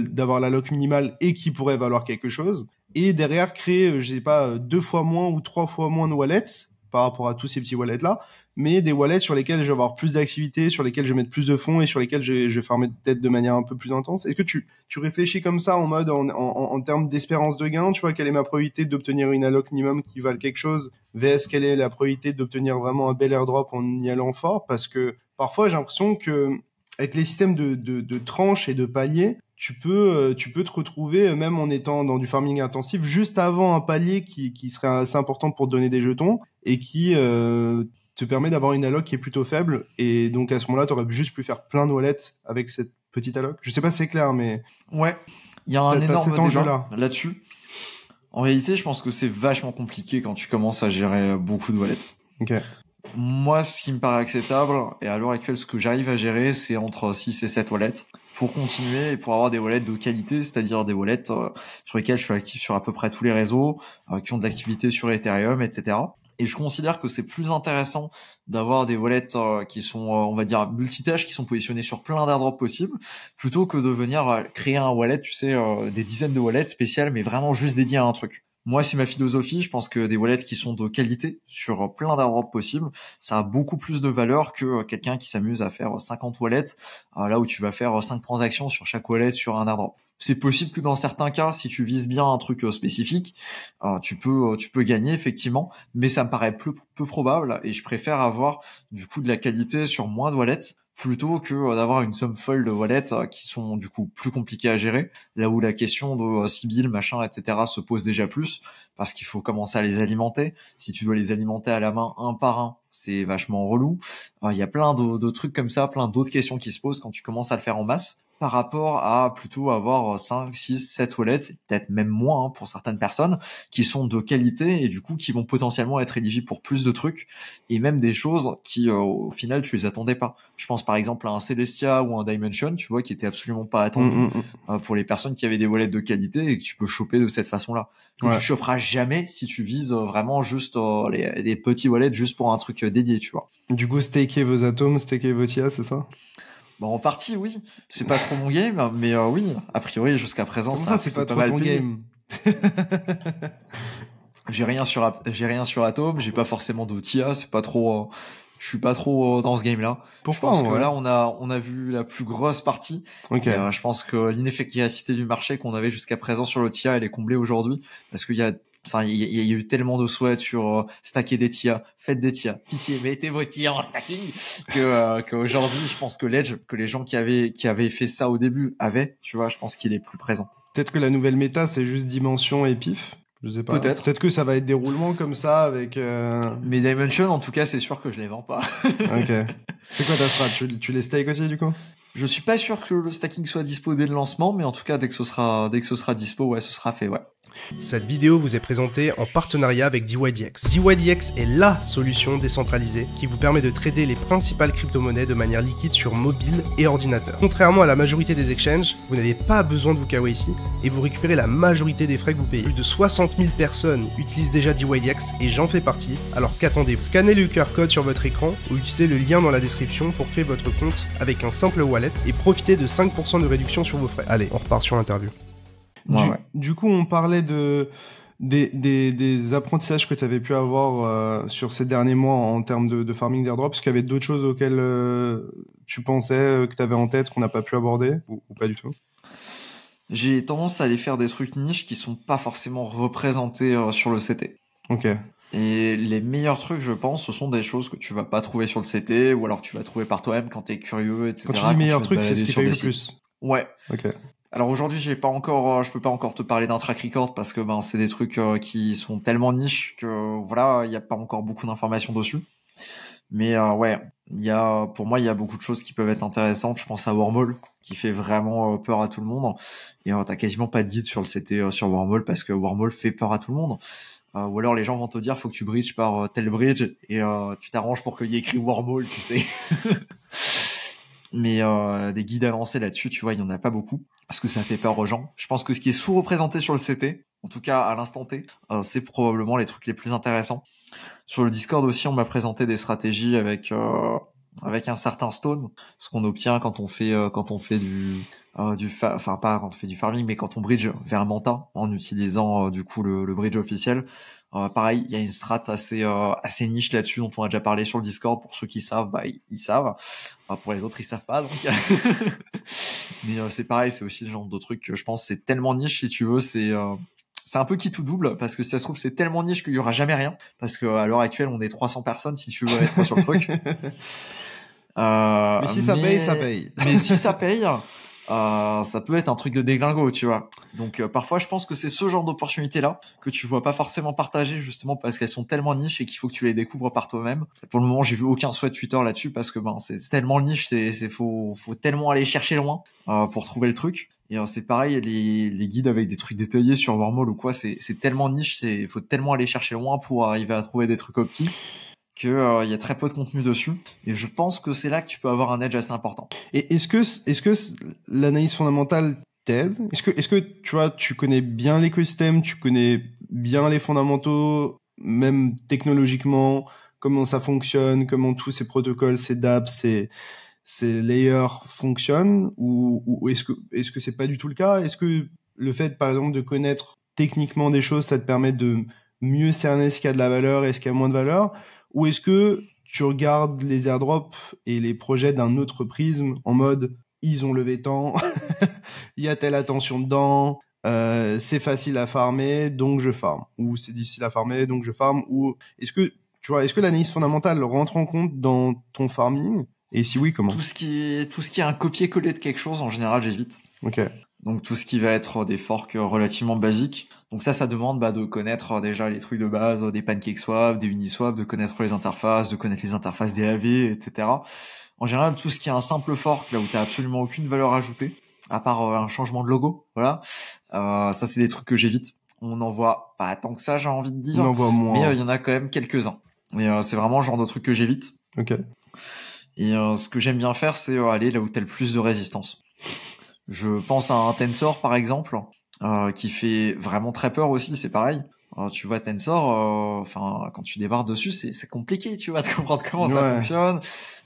d'avoir la lock minimale et qui pourrait valoir quelque chose. Et derrière, créer, je sais pas, 2 fois moins ou 3 fois moins de wallets par rapport à tous ces petits wallets-là, mais des wallets sur lesquels je vais avoir plus d'activité, sur lesquels je vais mettre plus de fonds et sur lesquels je vais farmer peut-être de manière un peu plus intense. Est-ce que tu réfléchis comme ça en mode, en termes d'espérance de gain, tu vois, quelle est ma probabilité d'obtenir une alloc minimum qui vale quelque chose, vs quelle est la probabilité d'obtenir vraiment un bel airdrop en y allant fort? Parce que parfois, j'ai l'impression que avec les systèmes de tranches et de paliers, tu peux te retrouver, même en étant dans du farming intensif, juste avant un palier qui serait assez important pour te donner des jetons et qui te permet d'avoir une alloc qui est plutôt faible. Et donc, à ce moment-là, tu aurais juste pu faire plein de wallets avec cette petite alloc. Je sais pas si c'est clair, mais... Ouais, il y a un énorme débat là-dessus. En réalité, je pense que c'est vachement compliqué quand tu commences à gérer beaucoup de wallets. Ok. Moi, ce qui me paraît acceptable, et à l'heure actuelle, ce que j'arrive à gérer, c'est entre 6 et 7 wallets pour continuer et pour avoir des wallets de qualité, c'est-à-dire des wallets sur lesquels je suis actif sur à peu près tous les réseaux, qui ont de l'activité sur Ethereum, etc. Et je considère que c'est plus intéressant d'avoir des wallets qui sont, on va dire, multitâches, qui sont positionnés sur plein d'airdrops possibles, plutôt que de venir créer un wallet, tu sais, des dizaines de wallets spéciales, mais vraiment juste dédiés à un truc. Moi, c'est ma philosophie. Je pense que des wallets qui sont de qualité sur plein d'airdrops possibles, ça a beaucoup plus de valeur que quelqu'un qui s'amuse à faire 50 wallets, là où tu vas faire 5 transactions sur chaque wallet sur un airdrop. C'est possible que dans certains cas, si tu vises bien un truc spécifique, tu peux gagner effectivement, mais ça me paraît peu probable et je préfère avoir du coup de la qualité sur moins de wallets plutôt que d'avoir une somme folle de wallets qui sont du coup plus compliquées à gérer, là où la question de Sibyl, machin, etc. se pose déjà plus, parce qu'il faut commencer à les alimenter. Si tu dois les alimenter à la main un par un, c'est vachement relou. Il y a plein de trucs comme ça, plein d'autres questions qui se posent quand tu commences à le faire en masse, par rapport à plutôt avoir 5, 6, 7 wallets, peut-être même moins pour certaines personnes, qui sont de qualité et du coup qui vont potentiellement être éligibles pour plus de trucs, et même des choses qui au final tu les attendais pas. Je pense par exemple à un Celestia ou un Dimension, tu vois, qui était absolument pas attendu pour les personnes qui avaient des wallets de qualité et que tu peux choper de cette façon-là. Que tu choperas jamais si tu vises vraiment juste les petits wallets juste pour un truc dédié, tu vois. Du coup, staker vos atomes, staker vos TIA, c'est ça? Bon, en partie, oui. C'est pas trop mon game, mais oui, a priori, jusqu'à présent, ça c'est pas trop ton game. J'ai rien sur Atom, j'ai pas forcément de TIA, c'est pas trop, je suis pas trop dans ce game-là. Pourquoi? Je pense que là, on a vu la plus grosse partie. Okay. Et, je pense que l'inefficacité du marché qu'on avait jusqu'à présent sur le TIA, elle est comblée aujourd'hui, parce qu'il y a eu tellement de souhaits sur stacker des TIA, faites des TIA, pitié, mettez vos TIA en stacking, qu'aujourd'hui, je pense que l'edge, que les gens qui avaient fait ça au début avaient, tu vois, je pense qu'il est plus présent. Peut-être que la nouvelle méta, c'est juste dimension et pif. Je sais pas. Peut-être que ça va être des roulements comme ça avec... Mais Dimension, en tout cas, c'est sûr que je les vends pas. Ok. C'est quoi ta strat? Tu les stakes aussi, du coup? Je suis pas sûr que le stacking soit dispo dès le lancement, mais en tout cas, dès que ce sera dispo, ouais, ce sera fait, ouais. Cette vidéo vous est présentée en partenariat avec DYDX. DYDX est LA solution décentralisée qui vous permet de trader les principales crypto-monnaies de manière liquide sur mobile et ordinateur. Contrairement à la majorité des exchanges, vous n'avez pas besoin de vous KYC et vous récupérez la majorité des frais que vous payez. Plus de 60 000 personnes utilisent déjà DYDX et j'en fais partie, alors qu'attendez-vous? Scannez le QR code sur votre écran ou utilisez le lien dans la description pour créer votre compte avec un simple wallet et profitez de 5% de réduction sur vos frais. Allez, on repart sur l'interview. Du coup, on parlait des apprentissages que tu avais pu avoir sur ces derniers mois en termes de farming d'airdrop. Est-ce qu'il y avait d'autres choses auxquelles tu pensais, que tu avais en tête, qu'on n'a pas pu aborder ou pas du tout? J'ai tendance à aller faire des trucs niches qui sont pas forcément représentés sur le CT. Ok. Et les meilleurs trucs, je pense, ce sont des choses que tu vas pas trouver sur le CT, ou alors tu vas trouver par toi-même quand t'es curieux, etc. Quand tu dis meilleurs trucs, c'est ce qui paye le plus. Ouais. Ok. Alors aujourd'hui, je peux pas encore te parler d'un track record parce que c'est des trucs qui sont tellement niches que voilà, il y a pas encore beaucoup d'informations dessus. Mais ouais, pour moi, il y a beaucoup de choses qui peuvent être intéressantes. Je pense à Wormhole qui fait vraiment peur à tout le monde. Et t'as quasiment pas de guide sur le CT sur Wormhole parce que Wormhole fait peur à tout le monde. Ou alors les gens vont te dire faut que tu bridges par tel bridge et tu t'arranges pour qu'il y ait écrit Wormhole, tu sais. Mais des guides avancés là-dessus, tu vois, il y en a pas beaucoup parce que ça fait peur aux gens. Je pense que ce qui est sous-représenté sur le CT, en tout cas à l'instant T, c'est probablement les trucs les plus intéressants. Sur le Discord aussi, on m'a présenté des stratégies avec un certain stone, ce qu'on obtient quand on fait enfin pas quand on fait du farming, mais quand on bridge vers Manta en utilisant du coup le bridge officiel. Pareil, il y a une strat assez niche là-dessus dont on a déjà parlé sur le Discord. Pour ceux qui savent, ils savent. Pour les autres, ils savent pas. Donc mais c'est pareil, c'est aussi le genre de truc que je pense c'est tellement niche si tu veux, c'est un peu qui tout double parce que si ça se trouve c'est tellement niche qu'il y aura jamais rien parce que à l'heure actuelle on est 300 personnes si tu veux être sur le truc. Mais si ça paye, ça paye. Mais si ça paye, ça peut être un truc de déglingo, tu vois. Donc parfois, je pense que c'est ce genre d'opportunités-là que tu vois pas forcément partager justement parce qu'elles sont tellement niches et qu'il faut que tu les découvres par toi-même. Pour le moment, j'ai vu aucun souhait Twitter là-dessus parce que c'est tellement niche, faut tellement aller chercher loin pour trouver le truc. Et c'est pareil, les guides avec des trucs détaillés sur Wormhole ou quoi, c'est tellement niche, faut tellement aller chercher loin pour arriver à trouver des trucs optiques. Que y a très peu de contenu dessus et je pense que c'est là que tu peux avoir un edge assez important. Et est-ce que l'analyse fondamentale t'aide? Est-ce que tu vois, tu connais bien l'écosystème, tu connais bien les fondamentaux, même technologiquement, comment ça fonctionne, comment tous ces protocoles, ces dApps, ces layers fonctionnent, ou est-ce que c'est pas du tout le cas? Est-ce que le fait, par exemple, de connaître techniquement des choses, ça te permet de mieux cerner ce qui a de la valeur et ce qui a moins de valeur? Ou est-ce que tu regardes les airdrops et les projets d'un autre prisme en mode ils ont levé tant, il y a telle attention dedans, c'est facile à farmer donc je farm, ou c'est difficile à farmer donc je farm, ou est-ce que l'analyse fondamentale rentre en compte dans ton farming, et si oui, comment? Tout ce qui est un copier-coller de quelque chose en général j'évite. Ok. Donc tout ce qui va être des forks relativement basiques. Donc ça demande de connaître déjà les trucs de base, des PancakeSwap, des Uniswap, de connaître les interfaces, de connaître les interfaces des AV, etc. En général, tout ce qui est un simple fork, là où t'as absolument aucune valeur ajoutée, à part un changement de logo, voilà. Ça c'est des trucs que j'évite. On n'en voit pas tant que ça, j'ai envie de dire. On en voit moins. Mais il y en a quand même quelques-uns. Et c'est vraiment le genre de truc que j'évite. Ok. Et ce que j'aime bien faire, c'est aller là où t'as le plus de résistance. Je pense à un Tensor par exemple, qui fait vraiment très peur aussi, c'est pareil. Tu vois Tensor, quand tu débarques dessus, c'est compliqué, tu vois, de comprendre comment ça fonctionne.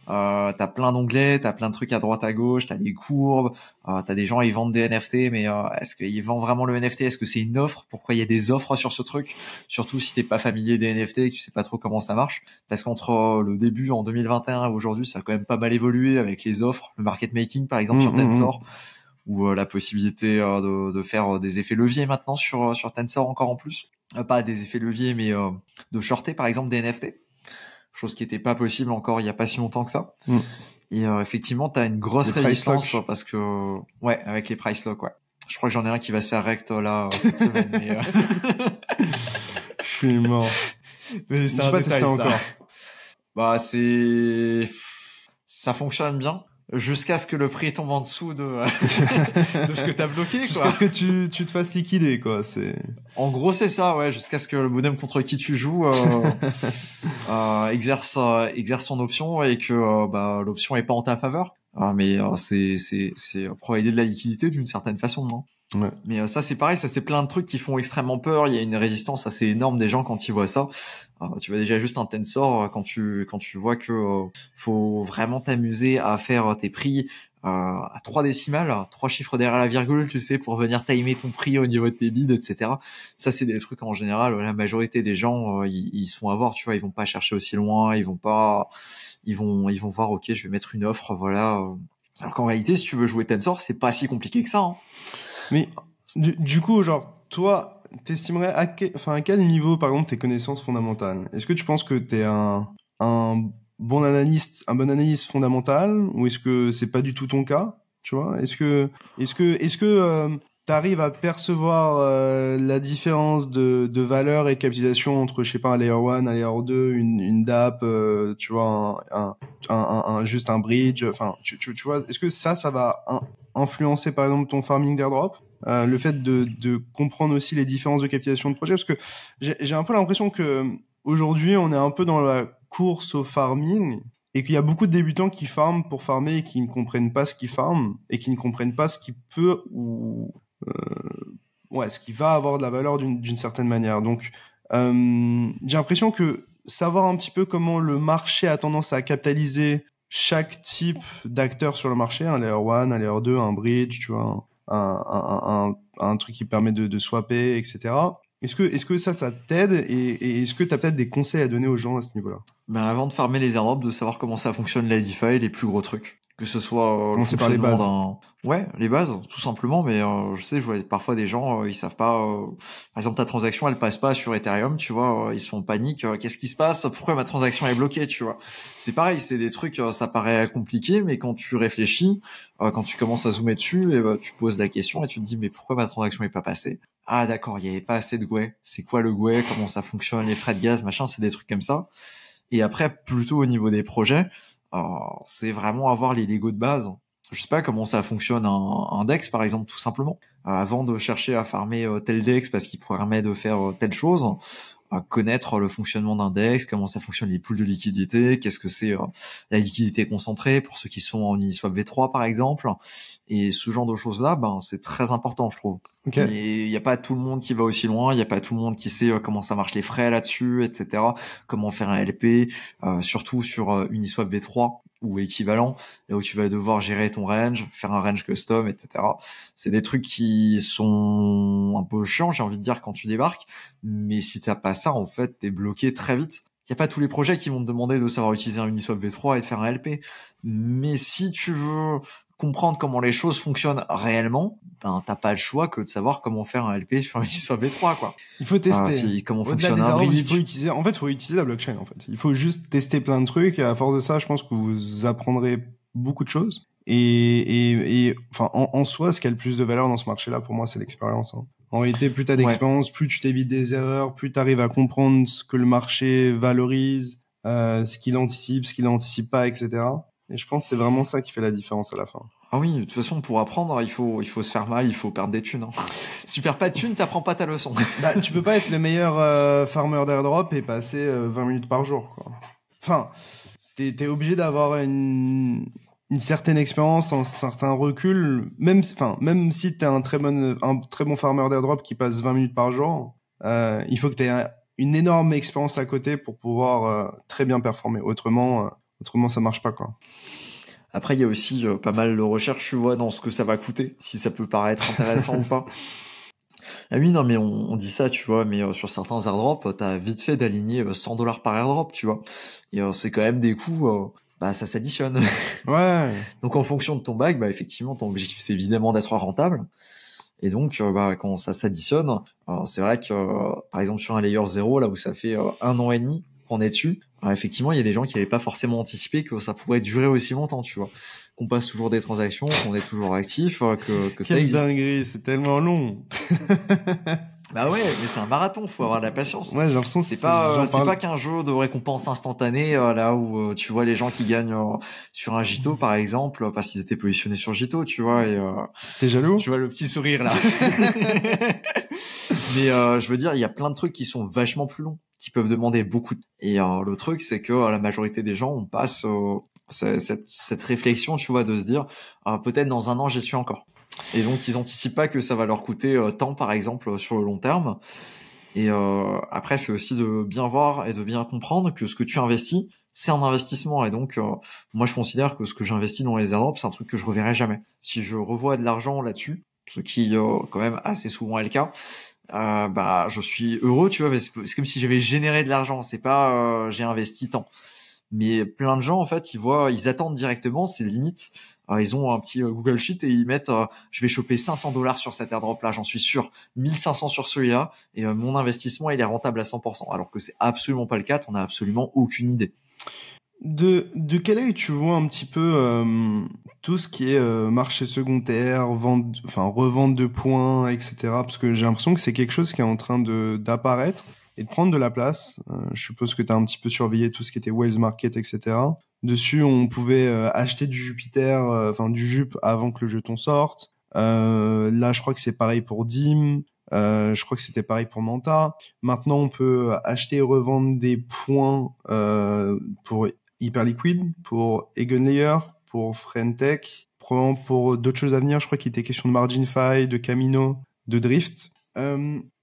T'as plein d'onglets, t'as plein de trucs à droite à gauche, t'as des courbes, t'as des gens ils vendent des NFT, mais est-ce qu'ils vendent vraiment le NFT? Est-ce que c'est une offre? Pourquoi il y a des offres sur ce truc? Surtout si t'es pas familier des NFT et que tu sais pas trop comment ça marche. Parce qu'entre le début en 2021 et aujourd'hui, ça a quand même pas mal évolué avec les offres, le market making par exemple sur Tensor. Ou la possibilité de faire des effets leviers maintenant sur Tensor encore en plus. Pas des effets leviers, mais de shorter par exemple des NFT. Chose qui était pas possible encore il y a pas si longtemps que ça. Et effectivement, t'as une grosse résistance parce que ouais, avec les price locks, ouais. Je crois que j'en ai un qui va se faire rect là cette semaine. Mais je suis mort. Mais c'est un détail, testé encore. Ça fonctionne bien. Jusqu'à ce que le prix tombe en dessous de ce que t'as bloqué, quoi. Jusqu'à ce que tu te fasses liquider, quoi. En gros, c'est ça, ouais. Jusqu'à ce que le modem contre qui tu joues exerce son option et que l'option est pas en ta faveur. Mais c'est provider de la liquidité d'une certaine façon, non? Ouais. Mais ça c'est pareil, ça c'est plein de trucs qui font extrêmement peur. Il y a une résistance assez énorme des gens quand ils voient ça. Tu vois déjà juste un Tensor quand tu vois que faut vraiment t'amuser à faire tes prix à 3 décimales, 3 chiffres derrière la virgule, tu sais, pour venir timer ton prix au niveau de tes bids, etc. Ça c'est des trucs en général. La majorité des gens ils se font avoir, tu vois, ils vont pas chercher aussi loin, ils vont voir, ok, je vais mettre une offre, voilà. Alors qu'en réalité, si tu veux jouer Tensor, c'est pas si compliqué que ça. Hein. Mais du coup, genre, toi, t'estimerais à quel niveau, par exemple, tes connaissances fondamentales? Est-ce que tu penses que t'es un bon analyste fondamental, ou est-ce que c'est pas du tout ton cas? Tu vois? Est-ce que t'arrives à percevoir la différence de valeur et de capitalisation entre, je sais pas, un layer 1, un layer 2, une dApp, tu vois, juste un bridge, enfin, tu vois, est-ce que ça va influencer par exemple ton farming d'airdrop, le fait de comprendre aussi les différences de capitalisation de projet? Parce que j'ai un peu l'impression que aujourd'hui on est un peu dans la course au farming et qu'il y a beaucoup de débutants qui farment pour farmer et qui ne comprennent pas ce qu'ils farment et qui ne comprennent pas ce qui peut ou ce qui va avoir de la valeur d'une certaine manière. Donc j'ai l'impression que savoir un petit peu comment le marché a tendance à capitaliser, chaque type d'acteur sur le marché, un layer 1, un layer 2, un bridge, tu vois, un truc qui permet de swapper, etc. Est-ce que ça t'aide et est-ce que tu as peut-être des conseils à donner aux gens à ce niveau-là? Ben, avant de farmer les airdrops, de savoir comment ça fonctionne la DeFi, les plus gros trucs. Que ce soit le Commencer par les bases. Ouais, les bases, tout simplement. Mais je sais, je vois parfois des gens, ils savent pas. Par exemple, ta transaction, elle passe pas sur Ethereum, tu vois. Ils sont en panique. Qu'est-ce qui se passe? Pourquoi ma transaction est bloquée, tu vois? C'est pareil, c'est des trucs, ça paraît compliqué, mais quand tu réfléchis, quand tu commences à zoomer dessus, et tu poses la question et tu te dis, mais pourquoi ma transaction est pas passée? Ah d'accord, il y avait pas assez de GUI. C'est quoi le GUI? Comment ça fonctionne? Les frais de gaz, machin, c'est des trucs comme ça. Et après, plutôt au niveau des projets, c'est vraiment avoir les Lego de base. Je sais pas comment ça fonctionne un DEX, par exemple, tout simplement. Avant de chercher à farmer tel DEX parce qu'il permet de faire telle chose, connaître le fonctionnement d'un DEX, comment ça fonctionne les pools de liquidité, qu'est-ce que c'est la liquidité concentrée pour ceux qui sont en Uniswap V3 par exemple, et ce genre de choses-là, ben c'est très important je trouve. Okay. Et il n'y a pas tout le monde qui va aussi loin, il n'y a pas tout le monde qui sait comment ça marche les frais là-dessus, etc. Comment faire un LP, surtout sur Uniswap V3 ou équivalent, là où tu vas devoir gérer ton range, faire un range custom, etc. C'est des trucs qui sont un peu chiants, j'ai envie de dire, quand tu débarques, mais si t'as pas ça, en fait, t'es bloqué très vite. Il y a pas tous les projets qui vont te demander de savoir utiliser un Uniswap V3 et de faire un LP, mais si tu veux comprendre comment les choses fonctionnent réellement, ben t'as pas le choix que de savoir comment faire un LP sur un Uniswap V3, quoi. Il faut tester. Comment fonctionne un bridge. Il faut utiliser la blockchain, en fait. Il faut juste tester plein de trucs, et à force de ça, je pense que vous apprendrez beaucoup de choses. Et enfin, en soi, ce qui a le plus de valeur dans ce marché-là, pour moi, c'est l'expérience, hein. En réalité, plus t'as d'expérience, plus tu t'évites des erreurs, plus t'arrives à comprendre ce que le marché valorise, ce qu'il anticipe, ce qu'il n'anticipe pas, etc. Et je pense que c'est vraiment ça qui fait la différence à la fin. Ah oui, de toute façon, pour apprendre, il faut se faire mal, il faut perdre des thunes, hein. Si tu perds pas de thunes, t'apprends pas ta leçon. Bah, tu peux pas être le meilleur farmer d'airdrop et passer 20 minutes par jour, quoi. Enfin, t'es obligé d'avoir une certaine expérience, un certain recul, même si t'es un très bon farmer d'airdrop qui passe 20 minutes par jour, il faut que t'aies une énorme expérience à côté pour pouvoir très bien performer. Autrement, ça marche pas, quoi. Après, il y a aussi pas mal de recherche, tu vois, dans ce que ça va coûter, si ça peut paraître intéressant ou pas. Ah oui, non, mais on dit ça, tu vois, mais sur certains airdrops, t'as vite fait d'aligner $100 par airdrop, tu vois. Et c'est quand même des coûts, bah ça s'additionne. Ouais. Donc en fonction de ton bac, bah effectivement, ton objectif c'est évidemment d'être rentable. Et donc, bah quand ça s'additionne, c'est vrai que par exemple sur un layer 0, là où ça fait 1 an et demi qu'on est dessus, effectivement, il y a des gens qui n'avaient pas forcément anticipé que ça pourrait durer aussi longtemps, tu vois. Qu'on passe toujours des transactions, qu'on est toujours actif, que ça existe. Quelle dinguerie, c'est tellement long. Bah ouais, mais c'est un marathon, faut avoir de la patience. Ouais, j'ai l'impression que c'est pas qu'un jeu de récompense instantanée là où tu vois les gens qui gagnent sur un Jito par exemple parce qu'ils étaient positionnés sur Jito, tu vois. Et t'es jaloux? Tu vois le petit sourire là. Mais je veux dire, il y a plein de trucs qui sont vachement plus longs, qui peuvent demander beaucoup. Et le truc, c'est que la majorité des gens, on passe cette réflexion, tu vois, de se dire peut-être dans 1 an j'y suis encore. Et donc ils anticipent pas que ça va leur coûter tant par exemple sur le long terme. Et après c'est aussi de bien voir et de bien comprendre que ce que tu investis c'est un investissement. Et donc moi je considère que ce que j'investis dans les airdrops c'est un truc que je reverrai jamais. Si je revois de l'argent là-dessus, ce qui quand même assez souvent est le cas, bah je suis heureux, tu vois, mais c'est comme si j'avais généré de l'argent, c'est pas j'ai investi tant. Mais plein de gens en fait ils attendent directement, c'est limite ils ont un petit Google Sheet et ils mettent je vais choper $500 sur cet airdrop là, j'en suis sûr, 1500 sur celui-là et mon investissement il est rentable à 100%, alors que c'est absolument pas le cas, on a absolument aucune idée. De quel œil tu vois un petit peu tout ce qui est marché secondaire, revente de points, etc. Parce que j'ai l'impression que c'est quelque chose qui est en train d'apparaître et de prendre de la place. Je suppose que tu as un petit peu surveillé tout ce qui était Whales Market, etc. Dessus, on pouvait acheter du Jupiter, du Jup avant que le jeton sorte. Là, je crois que c'est pareil pour Dim. Je crois que c'était pareil pour Manta. Maintenant, on peut acheter et revendre des points pour Hyperliquid, pour Eigenlayer, pour Frentech, probablement pour d'autres choses à venir. Je crois qu'il était question de MarginFi, de Camino, de Drift.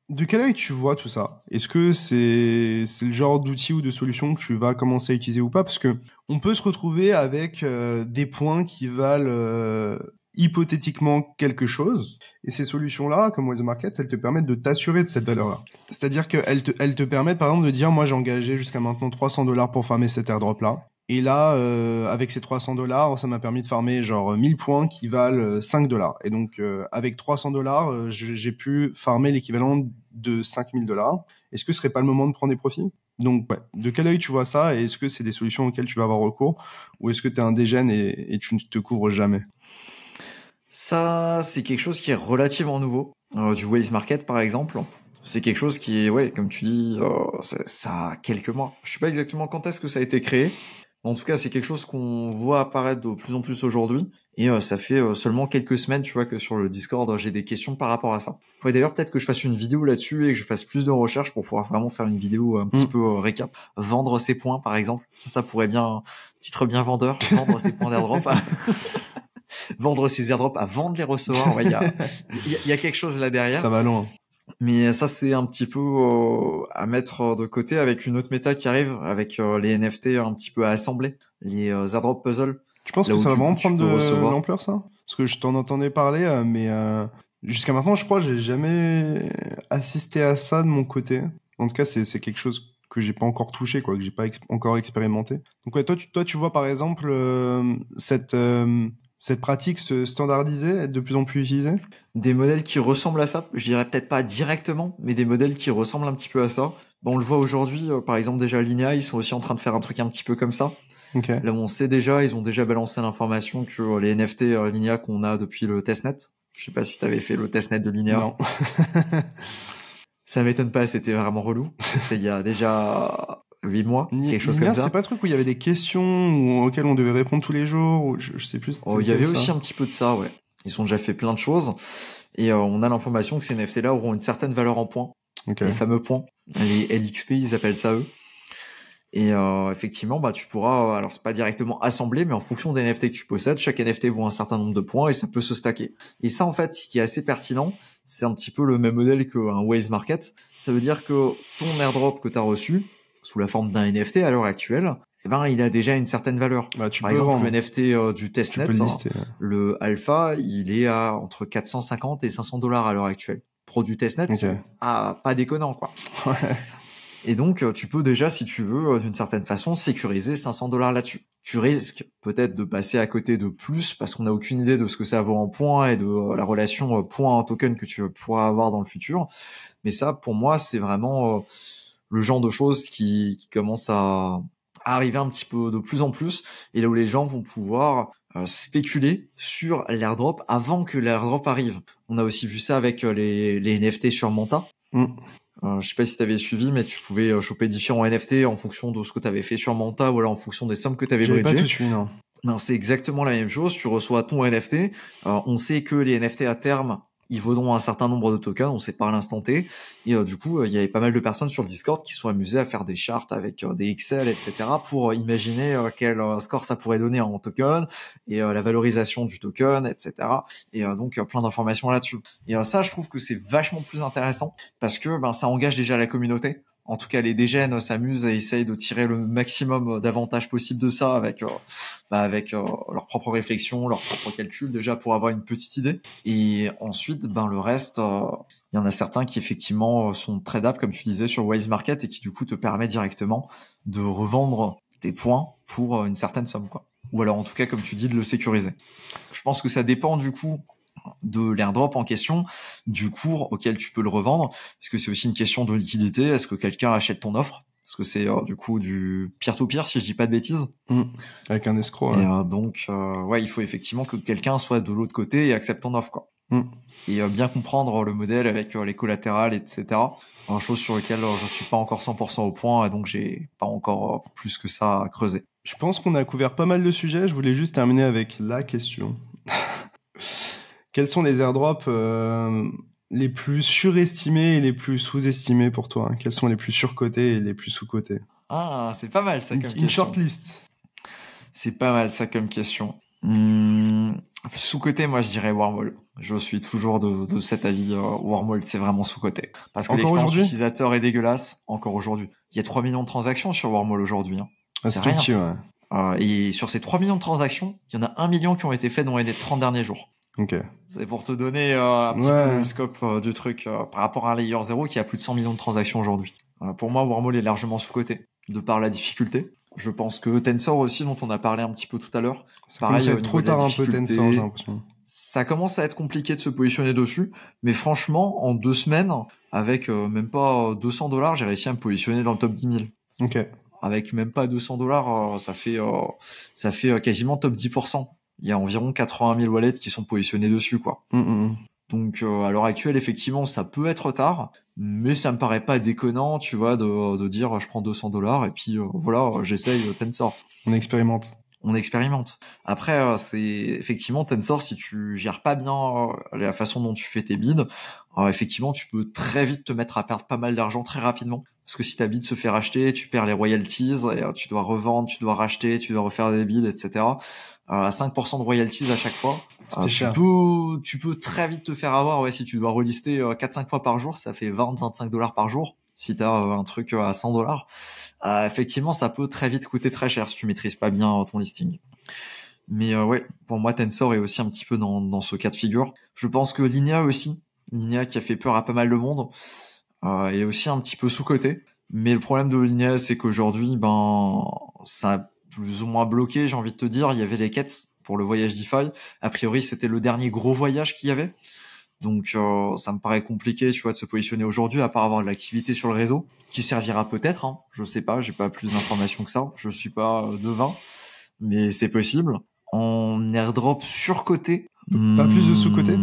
De quel œil tu vois tout ça? Est-ce que c'est le genre d'outil ou de solution que tu vas commencer à utiliser ou pas? Parce que on peut se retrouver avec des points qui valent hypothétiquement quelque chose, et ces solutions-là, comme Wise Market, elles te permettent de t'assurer de cette valeur-là. C'est-à-dire qu'elles te permettent, par exemple, de dire, moi j'ai engagé jusqu'à maintenant $300 pour farmer cet airdrop-là. Et là, avec ces $300, ça m'a permis de farmer genre 1000 points qui valent $5. Et donc, avec $300, j'ai pu farmer l'équivalent de $5000. Est-ce que ce serait pas le moment de prendre des profits? Donc, ouais, de quel œil tu vois ça? Et est-ce que c'est des solutions auxquelles tu vas avoir recours? Ou est-ce que tu es un dégène et tu ne te couvres jamais? Ça, c'est quelque chose qui est relativement nouveau. Du Wise Market, par exemple. C'est quelque chose qui est, ouais, comme tu dis, ça a quelques mois. Je sais pas exactement quand est-ce que ça a été créé. En tout cas, c'est quelque chose qu'on voit apparaître de plus en plus aujourd'hui. Et ça fait seulement quelques semaines, tu vois, que sur le Discord, j'ai des questions par rapport à ça. Faudrait d'ailleurs peut-être que je fasse une vidéo là-dessus et que je fasse plus de recherches pour pouvoir vraiment faire une vidéo un petit peu récap. Vendre ses points, par exemple. Ça pourrait bien, titre bien vendeur, vendre ses points d'airdrop. Vendre ses airdrops à vendre les recevoir. Ouais, il y a quelque chose là derrière. Ça va loin. Mais ça, c'est un petit peu à mettre de côté avec une autre méta qui arrive, avec les NFT un petit peu à assembler, les airdrop puzzle. Tu penses que ça va vraiment prendre de l'ampleur, ça? Parce que je t'en entendais parler, mais jusqu'à maintenant, je crois que j'ai jamais assisté à ça de mon côté. En tout cas, c'est quelque chose que j'ai pas encore touché, quoi, que j'ai pas encore expérimenté. Donc ouais, toi, tu vois par exemple cette pratique se standardiser, être de plus en plus utilisée? Des modèles qui ressemblent à ça, je dirais peut-être pas directement, mais des modèles qui ressemblent un petit peu à ça. Bon, on le voit aujourd'hui, par exemple déjà Linea, ils sont aussi en train de faire un truc un petit peu comme ça. Okay. Là, on sait déjà, ils ont déjà balancé l'information que les NFT Linea qu'on a depuis le testnet. Je sais pas si t'avais fait le testnet de Linea. Non. Ça m'étonne pas, c'était vraiment relou. C'était il y a déjà 8 mois, quelque chose comme ça. C'était pas le truc où il y avait des questions auxquelles on devait répondre tous les jours, ou je sais plus. Il y avait aussi un petit peu de ça, ouais. Ils ont déjà fait plein de choses. Et on a l'information que ces NFT-là auront une certaine valeur en points. Okay. Les fameux points. Les LXP, ils appellent ça eux. Et effectivement, bah tu pourras, alors c'est pas directement assemblé, mais en fonction des NFT que tu possèdes, chaque NFT vaut un certain nombre de points et ça peut se stacker. Et ça, en fait, ce qui est assez pertinent, c'est un petit peu le même modèle qu'un Wise Market. Ça veut dire que ton airdrop que tu as reçu, sous la forme d'un NFT à l'heure actuelle, eh ben, il a déjà une certaine valeur. Par exemple, le NFT du testnet, le alpha, il est à entre 450 et $500 à l'heure actuelle. Produit testnet, okay. Pas déconnant, quoi. Ouais. Et donc, tu peux déjà, si tu veux, d'une certaine façon, sécuriser $500 là-dessus. Tu risques peut-être de passer à côté de plus parce qu'on n'a aucune idée de ce que ça vaut en points et de la relation point en token que tu pourras avoir dans le futur. Mais ça, pour moi, c'est vraiment le genre de choses qui commence à arriver un petit peu de plus en plus, et là où les gens vont pouvoir spéculer sur l'airdrop avant que l'airdrop arrive. On a aussi vu ça avec les NFT sur Manta. Je sais pas si tu avais suivi, mais tu pouvais choper différents NFT en fonction de ce que tu avais fait sur Manta ou alors en fonction des sommes que tu avais bridgées. J'avais pas tout suivi, non. Ben, c'est exactement la même chose. Tu reçois ton NFT. On sait que les NFT à terme, ils vaudront un certain nombre de tokens, on sait pas à l'instant T. Et du coup, il y avait pas mal de personnes sur le Discord qui sont amusées à faire des charts avec des Excel, etc. pour imaginer quel score ça pourrait donner en token et la valorisation du token, etc. Et donc, plein d'informations là-dessus. Et ça, je trouve que c'est vachement plus intéressant parce que ça engage déjà la communauté. En tout cas, les dégènes s'amusent et essayent de tirer le maximum d'avantages possible de ça avec leur propre réflexion, leur propre calcul déjà pour avoir une petite idée. Et ensuite, le reste, il y en a certains qui effectivement sont tradables, comme tu disais, sur Wise Market et qui du coup te permet directement de revendre tes points pour une certaine somme, quoi. Ou alors en tout cas, comme tu dis, de le sécuriser. Je pense que ça dépend du coup de l'airdrop en question, du cours auquel tu peux le revendre, parce que c'est aussi une question de liquidité. Est-ce que quelqu'un achète ton offre? Parce que c'est du coup du peer-to-peer, si je dis pas de bêtises. Avec un escroc. Ouais. Et donc, il faut effectivement que quelqu'un soit de l'autre côté et accepte ton offre, quoi. Et bien comprendre le modèle avec les collatérales, etc. Une chose sur laquelle je suis pas encore 100% au point, et donc j'ai pas encore plus que ça à creuser. Je pense qu'on a couvert pas mal de sujets. Je voulais juste terminer avec la question. Quels sont les airdrops les plus surestimés et les plus sous-estimés pour toi? Quels sont les plus surcotés et les plus sous-cotés? Ah, c'est pas mal ça comme question. Une shortlist. C'est pas mal ça comme question. Sous-coté, moi je dirais Wormhole. Je suis toujours de cet avis. Wormhole, c'est vraiment sous-coté. Parce que l'expérience utilisateur est dégueulasse encore aujourd'hui. Il y a 3 millions de transactions sur Wormhole aujourd'hui. Hein. C'est rien. Petit, ouais. Et sur ces 3 millions de transactions, il y en a 1 million qui ont été faites dans les 30 derniers jours. Ok. C'est pour te donner un petit peu le scope du truc par rapport à un Layer 0 qui a plus de 100 millions de transactions aujourd'hui. Pour moi, Wormhole est largement sous-coté de par la difficulté. Je pense que Tensor aussi, dont on a parlé un petit peu tout à l'heure. Ça pareil, commence à être trop tard un peu Tensor, j'ai l'impression. Ça commence à être compliqué de se positionner dessus, mais franchement, en 2 semaines, avec même pas $200, j'ai réussi à me positionner dans le top 10 000. Ok. Avec même pas $200, ça fait quasiment top 10%. Il y a environ 80 000 wallets qui sont positionnés dessus, quoi. Donc à l'heure actuelle, effectivement, ça peut être tard, mais ça me paraît pas déconnant, tu vois, de dire je prends $200 et puis voilà, j'essaye Tensor. On expérimente. Après, c'est effectivement Tensor, si tu gères pas bien la façon dont tu fais tes bids, effectivement, tu peux très vite te mettre à perdre pas mal d'argent très rapidement. Parce que si ta bid se fait racheter, tu perds les royalties, et tu dois revendre, tu dois racheter, tu dois refaire des bids, etc. À 5% de royalties à chaque fois. Tu peux très vite te faire avoir, si tu dois relister 4-5 fois par jour, ça fait $20-25 par jour. Si t'as un truc à $100, effectivement, ça peut très vite coûter très cher si tu maîtrises pas bien ton listing. Mais pour moi, Tensor est aussi un petit peu dans ce cas de figure. Je pense que Linea aussi, Linea qui a fait peur à pas mal de monde, est aussi un petit peu sous-coté. Mais le problème de Linea, c'est qu'aujourd'hui, ça a plus ou moins bloqué, j'ai envie de te dire. Il y avait les quêtes pour le voyage DeFi. A priori, c'était le dernier gros voyage qu'il y avait. Donc, ça me paraît compliqué, tu vois, de se positionner aujourd'hui, à part avoir de l'activité sur le réseau, qui servira peut-être, hein. Je sais pas, j'ai pas plus d'informations que ça. Je suis pas devin, mais c'est possible. En airdrop surcoté. Pas plus de sous-coté?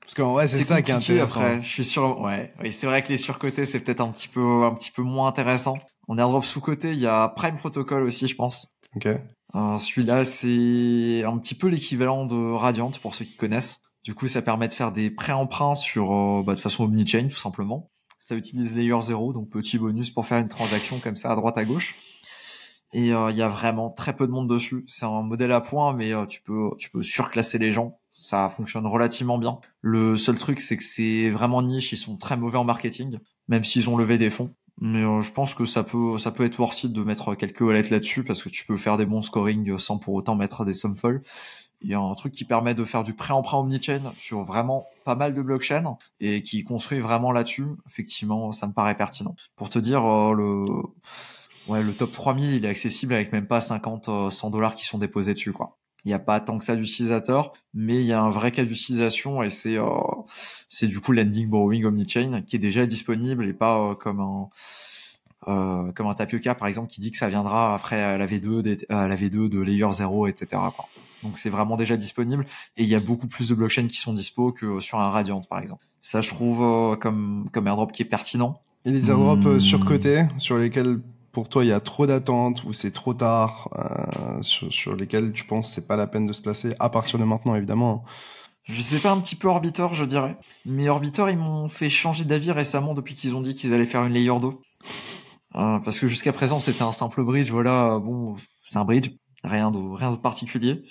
Parce qu'en vrai, c'est ça qui est intéressant. Après, je suis sûr, oui, c'est vrai que les surcotés, c'est peut-être un petit peu moins intéressant. En airdrop sous-coté, il y a Prime Protocol aussi, je pense. Ok. Celui-là, c'est un petit peu l'équivalent de Radiant, pour ceux qui connaissent. Du coup, ça permet de faire des pré-emprunts sur, de façon omni-chain, tout simplement. Ça utilise Layer 0, donc petit bonus pour faire une transaction comme ça à droite à gauche. Et il y a vraiment très peu de monde dessus. C'est un modèle à points, mais tu peux surclasser les gens. Ça fonctionne relativement bien. Le seul truc, c'est que c'est vraiment niche. Ils sont très mauvais en marketing, même s'ils ont levé des fonds. Mais je pense que ça peut être worth it de mettre quelques wallets là-dessus parce que tu peux faire des bons scoring sans pour autant mettre des sommes folles. Il y a un truc qui permet de faire du pré-emprunt omni-chain sur vraiment pas mal de blockchains et qui construit vraiment là-dessus. Effectivement, ça me paraît pertinent. Pour te dire, le top 3000, il est accessible avec même pas 50-100$ qui sont déposés dessus, quoi. Il n'y a pas tant que ça d'utilisateurs, mais il y a un vrai cas d'utilisation et c'est du coup lending borrowing omni-chain qui est déjà disponible et pas comme un Tapioca par exemple qui dit que ça viendra après la V2 de Layer 0, etc., quoi. Donc c'est vraiment déjà disponible et il y a beaucoup plus de blockchains qui sont dispo que sur un Radiant par exemple. Ça je trouve comme airdrop qui est pertinent. Et les airdrops surcotés sur lesquels pour toi il y a trop d'attentes ou c'est trop tard, sur lesquels tu penses c'est pas la peine de se placer à partir de maintenant évidemment. Je sais pas, un petit peu Orbitor je dirais. Mais Orbitor ils m'ont fait changer d'avis récemment depuis qu'ils ont dit qu'ils allaient faire une Layer 2. Parce que jusqu'à présent c'était un simple bridge, voilà, bon c'est un bridge, rien de particulier.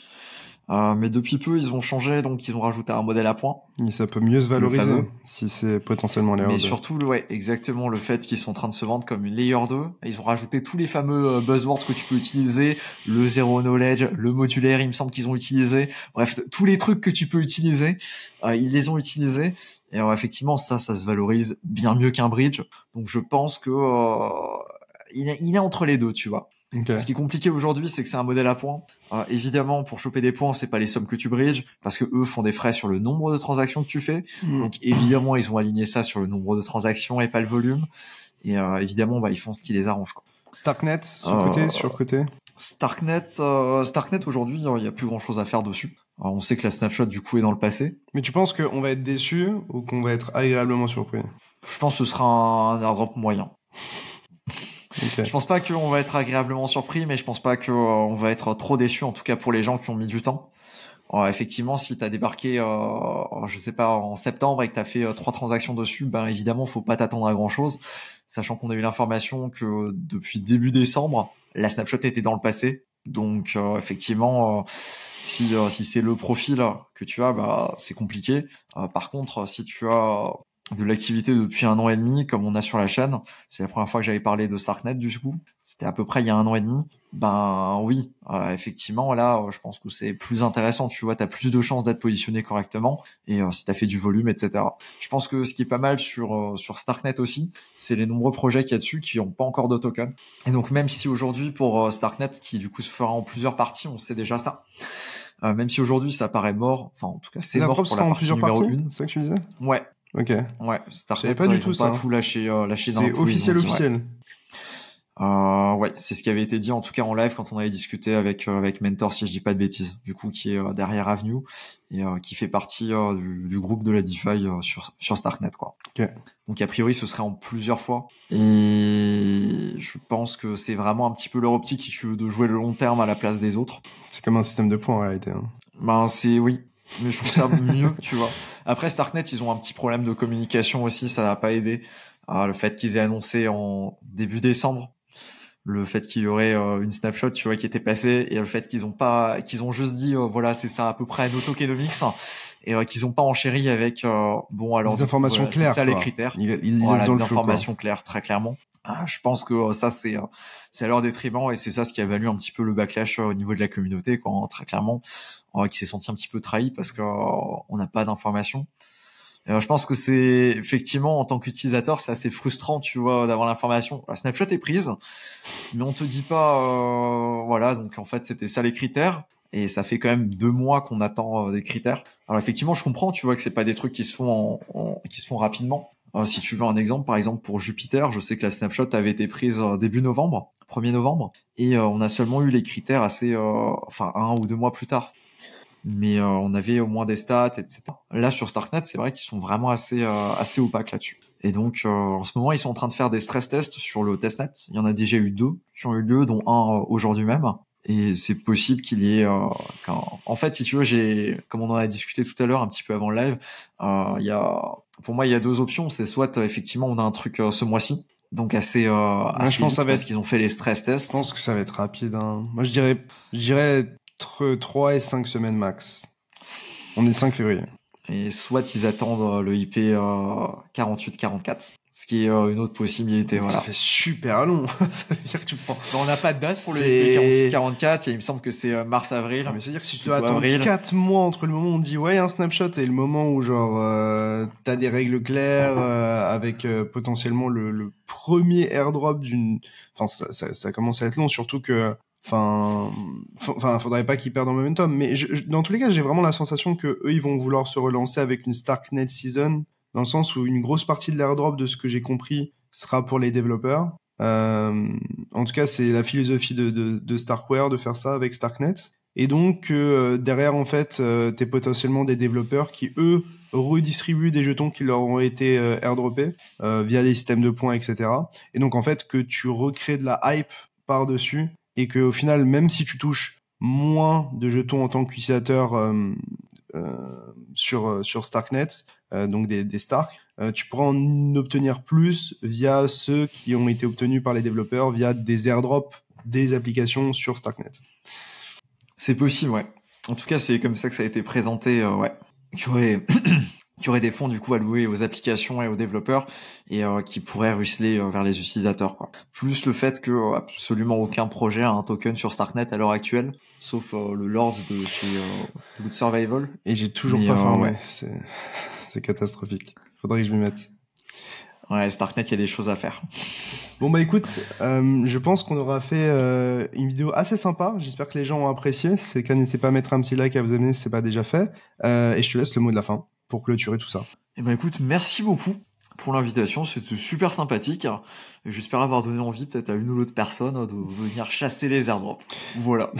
Mais depuis peu ils ont changé, donc ils ont rajouté un modèle à points. Et ça peut mieux se valoriser si c'est potentiellement Layer 2. Mais surtout exactement le fait qu'ils sont en train de se vendre comme une Layer 2. Ils ont rajouté tous les fameux buzzwords que tu peux utiliser, le zero knowledge, le modulaire, il me semble qu'ils ont utilisé. Bref, tous les trucs que tu peux utiliser, ils les ont utilisés. Et effectivement ça se valorise bien mieux qu'un bridge. Donc je pense que il est entre les deux, tu vois. Okay. Ce qui est compliqué aujourd'hui, c'est que c'est un modèle à points. Évidemment, pour choper des points, c'est pas les sommes que tu bridges, parce que eux font des frais sur le nombre de transactions que tu fais. Donc évidemment, ils ont aligné ça sur le nombre de transactions et pas le volume. Et évidemment, ils font ce qui les arrange, quoi. Starknet, surcoté. Starknet aujourd'hui, il y a plus grand chose à faire dessus. Alors, on sait que la snapshot du coup est dans le passé. Mais tu penses qu'on va être déçu ou qu'on va être agréablement surpris? Je pense que ce sera un airdrop moyen. Okay. Je pense pas qu'on va être agréablement surpris, mais je pense pas qu'on va être trop déçu, en tout cas pour les gens qui ont mis du temps. Effectivement, si t'as débarqué, je sais pas, en septembre et que t'as fait 3 transactions dessus, évidemment, faut pas t'attendre à grand chose, sachant qu'on a eu l'information que depuis début décembre, la snapshot était dans le passé. Donc effectivement, si c'est le profil que tu as, bah c'est compliqué. Par contre, si tu as de l'activité depuis 1 an et demi, comme on a sur la chaîne, c'est la première fois que j'avais parlé de Starknet du coup. C'était à peu près il y a 1 an et demi. Ben oui, effectivement là, je pense que c'est plus intéressant. Tu vois, t'as plus de chances d'être positionné correctement et si t'as fait du volume, etc. Je pense que ce qui est pas mal sur Starknet aussi, c'est les nombreux projets qu'il y a dessus qui n'ont pas encore de token. Et donc même si aujourd'hui pour Starknet, qui du coup se fera en plusieurs parties, on sait déjà ça. Même si aujourd'hui ça paraît mort, enfin en tout cas c'est mort pour la partie numéro 1. C'est ça que tu disais? Ouais. Ok. Ouais, Starknet, pas du tout ils ça. Pas tout lâché d'un C'est coup. officiel. Ouais, c'est ce qui avait été dit en tout cas en live quand on avait discuté avec Mentor, si je dis pas de bêtises, du coup qui est derrière Avenue et qui fait partie du groupe de la DeFi sur Starknet quoi. Ok. Donc a priori ce serait en plusieurs fois et je pense que c'est vraiment un petit peu leur optique si tu veux de jouer le long terme à la place des autres. C'est comme un système de points en réalité. Hein. Ben oui. Mais je trouve ça mieux, tu vois. Après, Starknet, ils ont un petit problème de communication aussi, ça n'a pas aidé. Le fait qu'ils aient annoncé en début décembre, le fait qu'il y aurait une snapshot, tu vois, qui était passée, et le fait qu'ils ont juste dit, voilà, c'est ça à peu près no tokenomics, et qu'ils ont pas enchéri avec, bon, alors. Des informations claires. C'est ça les critères. Voilà, des informations claires, très clairement. Je pense que ça c'est à leur détriment et c'est ça ce qui a valu un petit peu le backlash au niveau de la communauté quoi, très clairement, qui s'est senti un petit peu trahi parce que on n'a pas d'informations. Je pense que c'est effectivement en tant qu'utilisateur c'est assez frustrant tu vois d'avoir l'information. La snapshot est prise mais on te dit pas voilà donc en fait c'était ça les critères et ça fait quand même 2 mois qu'on attend des critères. Alors effectivement je comprends tu vois que c'est pas des trucs qui se font qui se font rapidement. Si tu veux un exemple, par exemple pour Jupiter, je sais que la snapshot avait été prise début novembre, 1er novembre, et on a seulement eu les critères assez, 1 ou 2 mois plus tard. Mais on avait au moins des stats, etc. Là sur Starknet, c'est vrai qu'ils sont vraiment assez opaques là-dessus. Et donc en ce moment, ils sont en train de faire des stress tests sur le testnet. Il y en a déjà eu 2 qui ont eu lieu, dont un aujourd'hui même. Et c'est possible qu'il y ait en fait si tu veux comme on en a discuté tout à l'heure un petit peu avant le live pour moi il y a 2 options, c'est soit effectivement on a un truc ce mois-ci donc assez je pense vite, ça va parce qu'ils ont fait les stress tests. Je pense que ça va être rapide hein. Moi je dirais entre 3 et 5 semaines max. On est le 5 février. Et soit ils attendent le IP 48-44, ce qui est une autre possibilité. Voilà. Ça fait super long. Ça veut dire que tu prends. On n'a pas de date pour le IP 48-44 et il me semble que c'est mars-avril. Mais c'est-à-dire que si tu dois attendre 4 mois entre le moment où on dit ouais un snapshot et le moment où genre t'as des règles claires avec potentiellement le premier airdrop d'une. Enfin ça commence à être long, surtout que. Faudrait pas qu'ils perdent en momentum, mais dans tous les cas, j'ai vraiment la sensation que eux, ils vont vouloir se relancer avec une Starknet season, dans le sens où une grosse partie de l'airdrop, de ce que j'ai compris, sera pour les développeurs. En tout cas, c'est la philosophie de Starkware de faire ça avec Starknet. Et donc, derrière, en fait, t'es potentiellement des développeurs qui, eux, redistribuent des jetons qui leur ont été airdroppés via les systèmes de points, etc. Et donc, en fait, que tu recrées de la hype par-dessus et que au final, même si tu touches moins de jetons en tant qu'utilisateur sur Starknet, donc des Stark, tu pourras en obtenir plus via ceux qui ont été obtenus par les développeurs via des airdrops des applications sur Starknet. C'est possible, ouais. En tout cas, c'est comme ça que ça a été présenté, ouais. Qui aurait des fonds du coup alloués aux applications et aux développeurs et qui pourraient ruisseler vers les utilisateurs quoi. Plus le fait que absolument aucun projet a un token sur Starknet à l'heure actuelle, sauf le Lord de chez Loot Survival. Et j'ai toujours pas farmé. Ouais. C'est catastrophique. Faudrait que je m'y mette. Ouais, Starknet, il y a des choses à faire. Bon bah écoute, je pense qu'on aura fait une vidéo assez sympa. J'espère que les gens ont apprécié. C'est qu'à n'hésitez pas à mettre un petit like, à vous abonner si c'est pas déjà fait. Et je te laisse le mot de la fin pour clôturer tout ça. Eh ben écoute, merci beaucoup pour l'invitation, c'était super sympathique. J'espère avoir donné envie peut-être à une ou l'autre personne de venir chasser les airdrops. Voilà.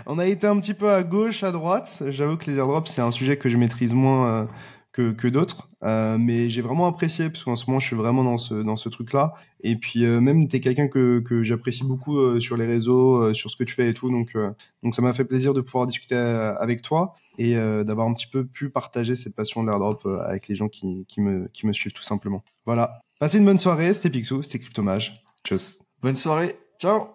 On a été un petit peu à gauche, à droite. J'avoue que les airdrops, c'est un sujet que je maîtrise moins que d'autres, mais j'ai vraiment apprécié parce qu'en ce moment je suis vraiment dans ce truc-là. Et puis même t'es quelqu'un que j'apprécie beaucoup sur les réseaux, sur ce que tu fais et tout, donc ça m'a fait plaisir de pouvoir discuter avec toi et d'avoir un petit peu pu partager cette passion de l'airdrop avec les gens qui me suivent tout simplement. Voilà. Passez une bonne soirée. C'était Picsou, c'était Cryptomage. Tchuss. Bonne soirée. Ciao.